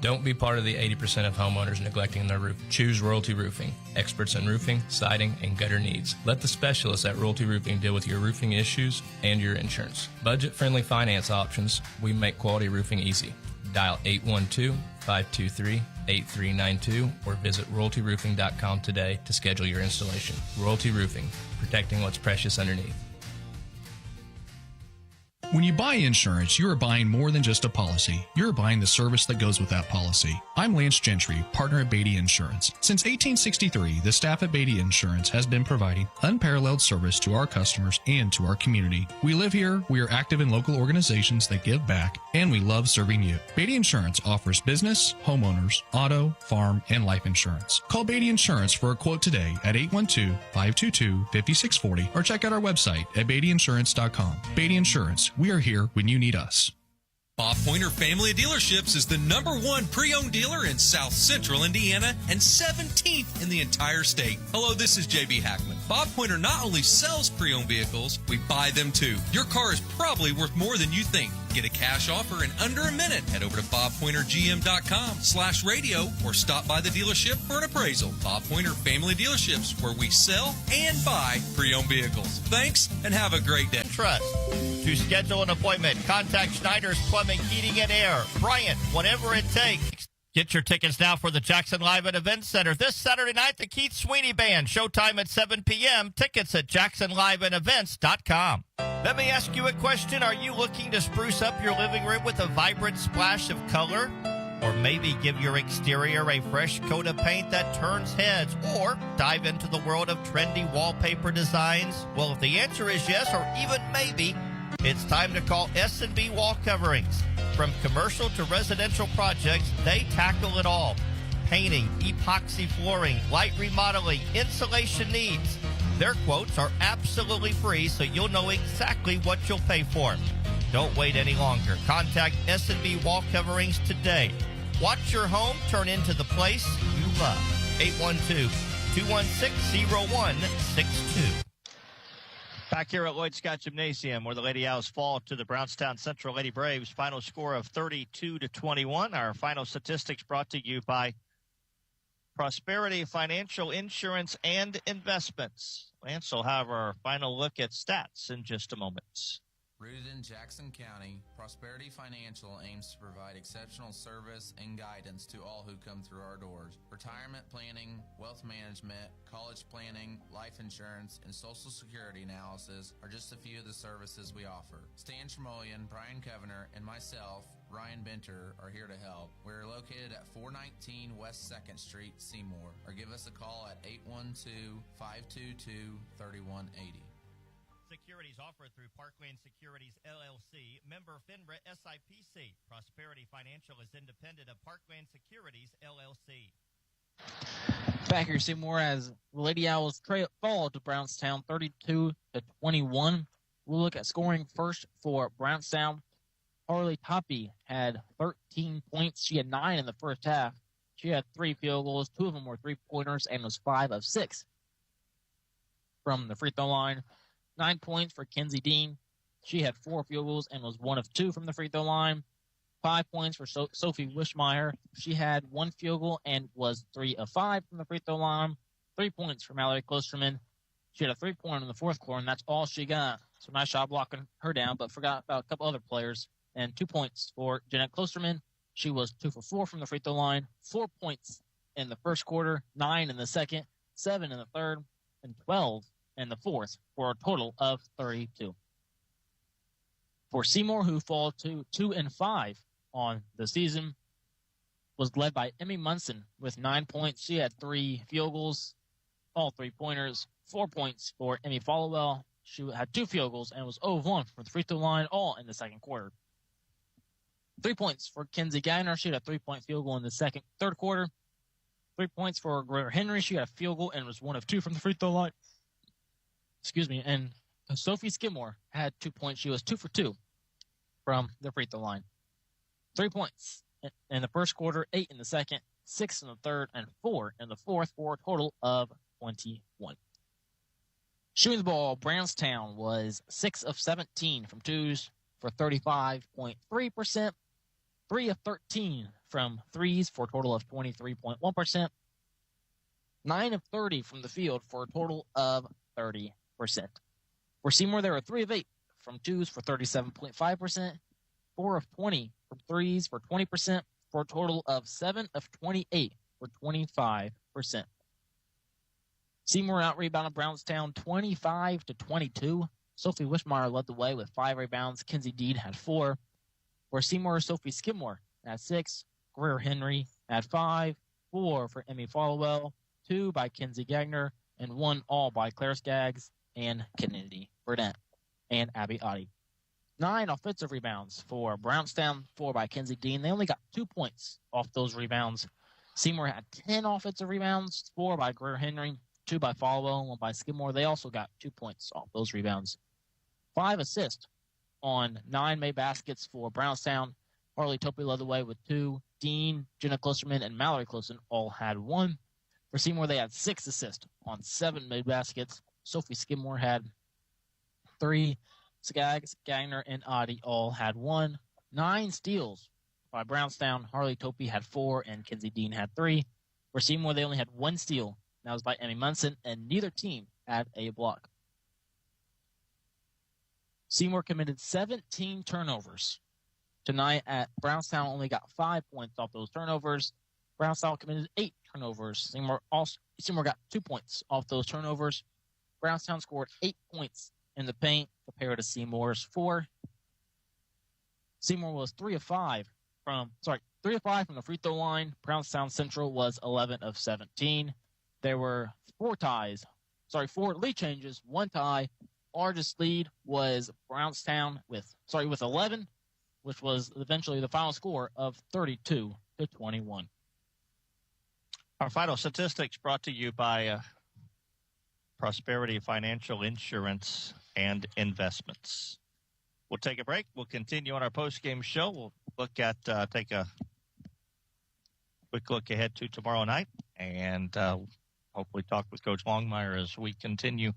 Don't be part of the 80% of homeowners neglecting their roof. Choose Royalty Roofing, experts in roofing, siding, and gutter needs. Let the specialists at Royalty Roofing deal with your roofing issues and your insurance. Budget-friendly finance options. We make quality roofing easy. Dial 812-523-8392 or visit royaltyroofing.com today to schedule your installation. Royalty Roofing, protecting what's precious underneath. When you buy insurance, you are buying more than just a policy. You're buying the service that goes with that policy. I'm Lance Gentry, partner at Beatty Insurance. Since 1863, the staff at Beatty Insurance has been providing unparalleled service to our customers and to our community. We live here, we are active in local organizations that give back, and we love serving you. Beatty Insurance offers business, homeowners, auto, farm, and life insurance. Call Beatty Insurance for a quote today at 812-522-5640 or check out our website at beattyinsurance.com. Beatty Insurance. We are here when you need us. Bob Pointer Family of Dealerships is the #1 pre-owned dealer in South Central Indiana and 17th in the entire state. Hello, this is JB Hackman. Bob Pointer not only sells pre-owned vehicles, we buy them too. Your car is probably worth more than you think. Get a cash offer in under a minute. Head over to bobpointergm.com/radio or stop by the dealership for an appraisal. Bob Pointer Family Dealerships, where we sell and buy pre-owned vehicles. Thanks and have a great day. Trust. To schedule an appointment, contact Schneider's Plumbing, Heating, and Air. Bryant, whatever it takes. Get your tickets now for the Jackson Live at Event Center this Saturday night, the Keith Sweeney Band. Showtime at 7 p.m. Tickets at jacksonliveandevents.com. Let me ask you a question. Are you looking to spruce up your living room with a vibrant splash of color? Or maybe give your exterior a fresh coat of paint that turns heads? Or dive into the world of trendy wallpaper designs? Well, if the answer is yes, or even maybe, it's time to call S&B Wall Coverings. From commercial to residential projects, they tackle it all. Painting, epoxy flooring, light remodeling, insulation needs. Their quotes are absolutely free, so you'll know exactly what you'll pay for. Don't wait any longer. Contact S&B Wall Coverings today. Watch your home turn into the place you love. 812-216-0162. Back here at Lloyd Scott Gymnasium, where the Lady Owls fall to the Brownstown Central Lady Braves. Final score of 32-21. Our final statistics brought to you by Prosperity Financial Insurance and Investments. Lance will have our final look at stats in just a moment. Rooted in Jackson County, Prosperity Financial aims to provide exceptional service and guidance to all who come through our doors. Retirement planning, wealth management, college planning, life insurance, and Social Security analysis are just a few of the services we offer. Stan Tremoyan, Brian Covener, and myself, Ryan Benter, are here to help. We're located at 419 West 2nd Street, Seymour, or give us a call at 812-522-3180. Securities offered through Parkland Securities LLC, member FINRA SIPC. Prosperity Financial is independent of Parkland Securities LLC. Back here, Seymour, as Lady Owls fall to Brownstown 32-21. We'll look at scoring first for Brownstown. Harley Toppy had 13 points. She had 9 in the first half. She had 3 field goals. 2 of them were 3-pointers and was 5 of 6 from the free throw line. 9 points for Kenzie Dean. She had 4 field goals and was 1 of 2 from the free throw line. 5 points for Sophie Wishmeyer. She had 1 field goal and was 3 of 5 from the free throw line. 3 points for Mallory Klosterman. She had a 3-pointer in the fourth quarter, and that's all she got. So nice job blocking her down, but forgot about a couple other players. And 2 points for Jeanette Klosterman. She was 2 for 4 from the free throw line. 4 points in the first quarter, 9 in the second, 7 in the third, and 12 in the fourth, for a total of 32. For Seymour, who fall to 2-5 on the season, was led by Emmy Munson with 9 points. She had 3 field goals, all 3-pointers. 4 points for Emmy Followell. She had 2 field goals and was 0-1 from the free throw line, all in the second quarter. 3 points for Kenzie Gagner. She had a 3-point field goal in the third quarter. 3 points for Greer Henry. She had a field goal and was 1 of 2 from the free throw line. And Sophie Skidmore had 2 points. She was 2 for 2 from the free throw line. 3 points in the first quarter, 8 in the second, 6 in the third, and 4 in the fourth, for a total of 21. Shooting the ball, Brownstown was 6 of 17 from twos for 35.3%, 3 of 13 from threes for a total of 23.1%, 9 of 30 from the field for a total of 30%. For Seymour, there were 3 of 8 from twos for 37.5%, 4 of 20 from threes for 20%, for a total of 7 of 28 for 25%. Seymour out-rebounded Brownstown 25-22. Sophie Wishmeyer led the way with 5 rebounds. Kenzie Dean had 4. For Seymour, Sophie Skidmore had 6. Greer Henry had 5. 4 for Emmy Followell. 2 by Kenzie Gagner. And 1 all by Claire Skaggs and Kennedy Burnett and Abby Oddie. 9 offensive rebounds for Brownstown, 4 by Kenzie Dean. They only got 2 points off those rebounds. Seymour had 10 offensive rebounds, 4 by Greer Henry, 2 by Followell, 1 by Skidmore. They also got 2 points off those rebounds. 5 assists on 9 made baskets for Brownstown. Harley Topi led the way with 2. Dean, Jenna Klosterman, and Mallory Klosterman all had 1. For Seymour, they had 6 assists on 7 made baskets. Sophie Skidmore had 3. Skaggs, Gagner, and Oddie all had 1. 9 steals by Brownstown. Harley Topi had 4, and Kenzie Dean had 3. For Seymour, they only had 1 steal. That was by Emmy Munson, and neither team had a block. Seymour committed 17 turnovers tonight. At Brownstown only got 5 points off those turnovers. Brownstown committed 8 turnovers. Seymour got 2 points off those turnovers. Brownstown scored 8 points in the paint compared to Seymour's 4. Seymour was 3 of 5 from the free throw line. Brownstown Central was 11 of 17. There were 4 lead changes, 1 tie. Largest lead was Brownstown with 11, which was eventually the final score of 32-21. Our final statistics brought to you by Prosperity Financial Insurance and Investments. We'll take a break. We'll continue on our post-game show. We'll take a quick look ahead to tomorrow night and hopefully talk with Coach Longmire as we continue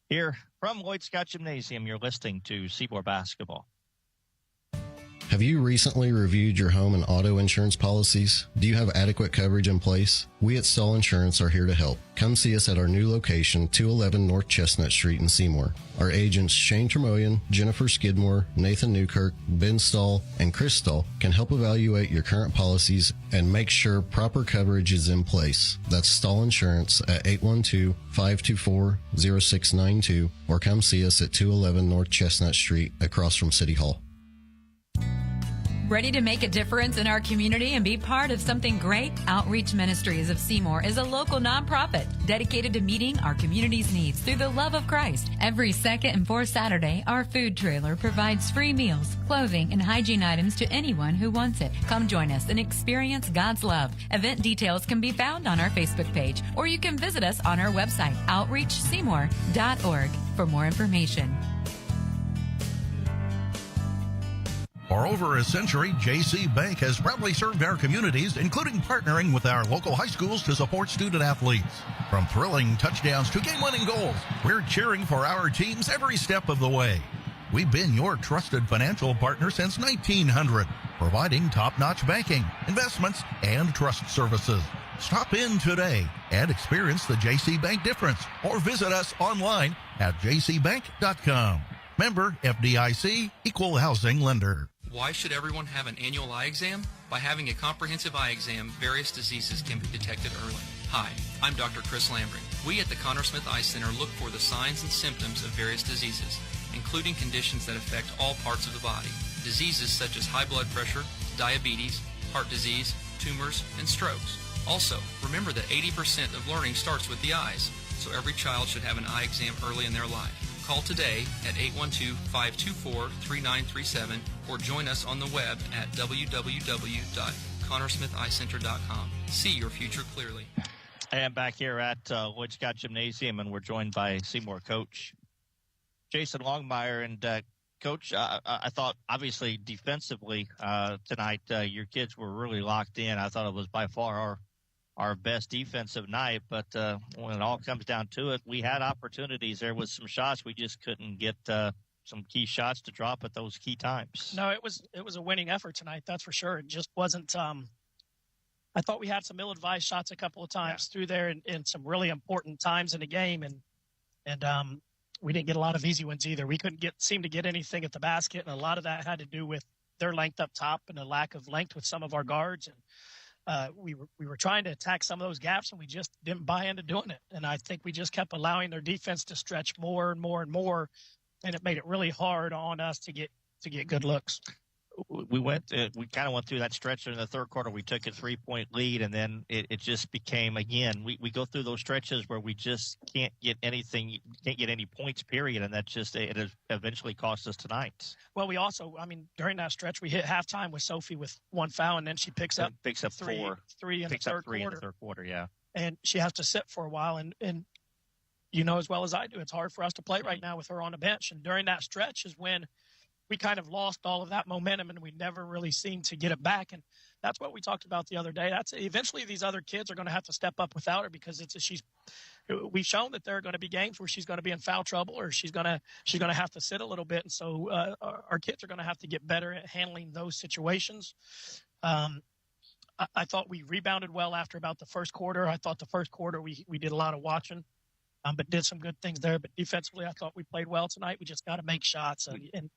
here from Lloyd Scott Gymnasium. You're listening to Seymour Basketball. Have you recently reviewed your home and auto insurance policies? Do you have adequate coverage in place? We at Stahl Insurance are here to help. Come see us at our new location, 211 North Chestnut Street in Seymour. Our agents Shane Tremoyan, Jennifer Skidmore, Nathan Newkirk, Ben Stahl, and Chris Stahl can help evaluate your current policies and make sure proper coverage is in place. That's Stahl Insurance at 812-524-0692 or come see us at 211 North Chestnut Street across from City Hall. Ready to make a difference in our community and be part of something great? Outreach Ministries of Seymour is a local nonprofit dedicated to meeting our community's needs through the love of Christ. Every second and fourth Saturday, our food trailer provides free meals, clothing, and hygiene items to anyone who wants it. Come join us and experience God's love. Event details can be found on our Facebook page, or you can visit us on our website, outreachseymour.org, for more information. For over a century, J.C. Bank has proudly served our communities, including partnering with our local high schools to support student athletes. From thrilling touchdowns to game-winning goals, we're cheering for our teams every step of the way. We've been your trusted financial partner since 1900, providing top-notch banking, investments, and trust services. Stop in today and experience the J.C. Bank difference, or visit us online at jcbank.com. Member FDIC, Equal Housing Lender. Why should everyone have an annual eye exam? By having a comprehensive eye exam, various diseases can be detected early. Hi, I'm Dr. Chris Lambring. We at the Connor Smith Eye Center look for the signs and symptoms of various diseases, including conditions that affect all parts of the body. Diseases such as high blood pressure, diabetes, heart disease, tumors, and strokes. Also, remember that 80% of learning starts with the eyes, so every child should have an eye exam early in their life. Call today at 812-524-3937 or join us on the web at www.connorsmitheyecenter.com. See your future clearly. And back here at Lloyd Scott Gymnasium, and we're joined by Seymour coach Jason Longmire. And Coach, I thought obviously defensively tonight your kids were really locked in. I thought it was by far our best defensive night, but when it all comes down to it, we had opportunities. There was some shots. We just couldn't get some key shots to drop at those key times. No, it was a winning effort tonight, that's for sure. It just wasn't I thought we had some ill-advised shots a couple of times through there in some really important times in the game, and we didn't get a lot of easy ones either. We couldn't seem to get anything at the basket, and a lot of that had to do with their length up top and a lack of length with some of our guards. And we were trying to attack some of those gaps, and we just didn't buy into doing it. And I think we just kept allowing their defense to stretch more and more and more, and it made it really hard on us to get good looks. We kind of went through that stretch in the third quarter. We took a 3-point lead, and then it just became, again, we go through those stretches where we just can't get anything, can't get any points, period, and that just it has eventually cost us tonight. Well, we also, during that stretch, we hit halftime with Sophie with one foul, and then she picks up three in the third quarter. Yeah. And she has to sit for a while, and you know as well as I do, it's hard for us to play right now with her on the bench. And during that stretch is when we kind of lost all of that momentum, and we never really seemed to get it back. And that's what we talked about the other day. That's eventually these other kids are going to have to step up without her, because we've shown that there are going to be games where she's going to be in foul trouble, or she's going to have to sit a little bit. And so our kids are going to have to get better at handling those situations. I thought we rebounded well after about the first quarter. I thought the first quarter we did a lot of watching, but did some good things there. But defensively, I thought we played well tonight. We just got to make shots. And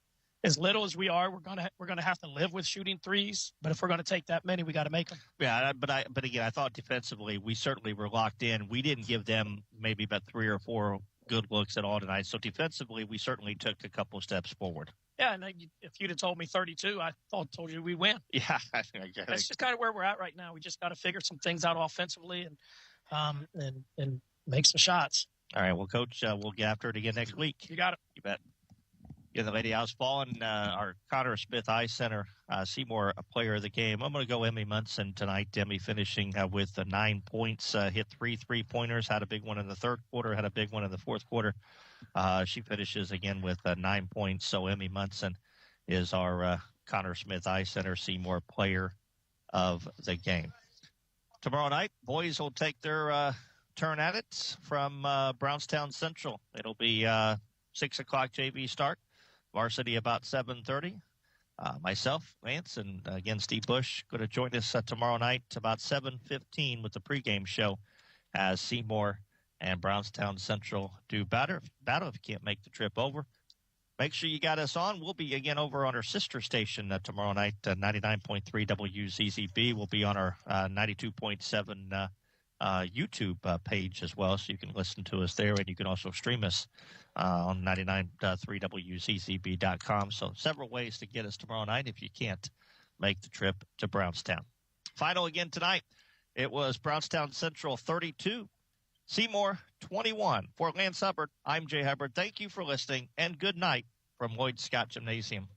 as little as we are, we're gonna have to live with shooting threes. But if we're gonna take that many, we got to make them. Yeah, but again, I thought defensively we certainly were locked in. We didn't give them maybe about 3 or 4 good looks at all tonight. So defensively, we certainly took a couple of steps forward. Yeah, and if you'd have told me 32, I told you we win. Yeah, that's just kind of where we're at right now. We just got to figure some things out offensively and make some shots. All right, well, Coach, we'll get after it again next week. You got it. You bet. Yeah, the Lady Owls fall, and our Connor Smith Eye Center Seymour player of the game. I'm going to go Emmy Munson tonight. Emmy finishing with 9 points, hit 3 3-pointers, had a big one in the third quarter, had a big one in the fourth quarter. She finishes again with 9 points. So Emmy Munson is our Connor Smith Eye Center Seymour player of the game. Tomorrow night, boys will take their turn at it from Brownstown Central. It'll be 6 o'clock JV start. Varsity about 7:30. myself, Lance, and again, Steve Bush, going to join us tomorrow night about 7:15 with the pregame show as Seymour and Brownstown Central do battle if you can't make the trip over. Make sure you got us on. We'll be again over on our sister station tomorrow night, 99.3 WZZB. We'll be on our 92.7 YouTube page as well, so you can listen to us there, and you can also stream us on 99.3WZZB.com. So several ways to get us tomorrow night if you can't make the trip to Brownstown. Final again tonight, it was Brownstown Central 32, Seymour 21. For Lance Hubbard, I'm Jay Hubbard. Thank you for listening, and good night from Lloyd Scott Gymnasium.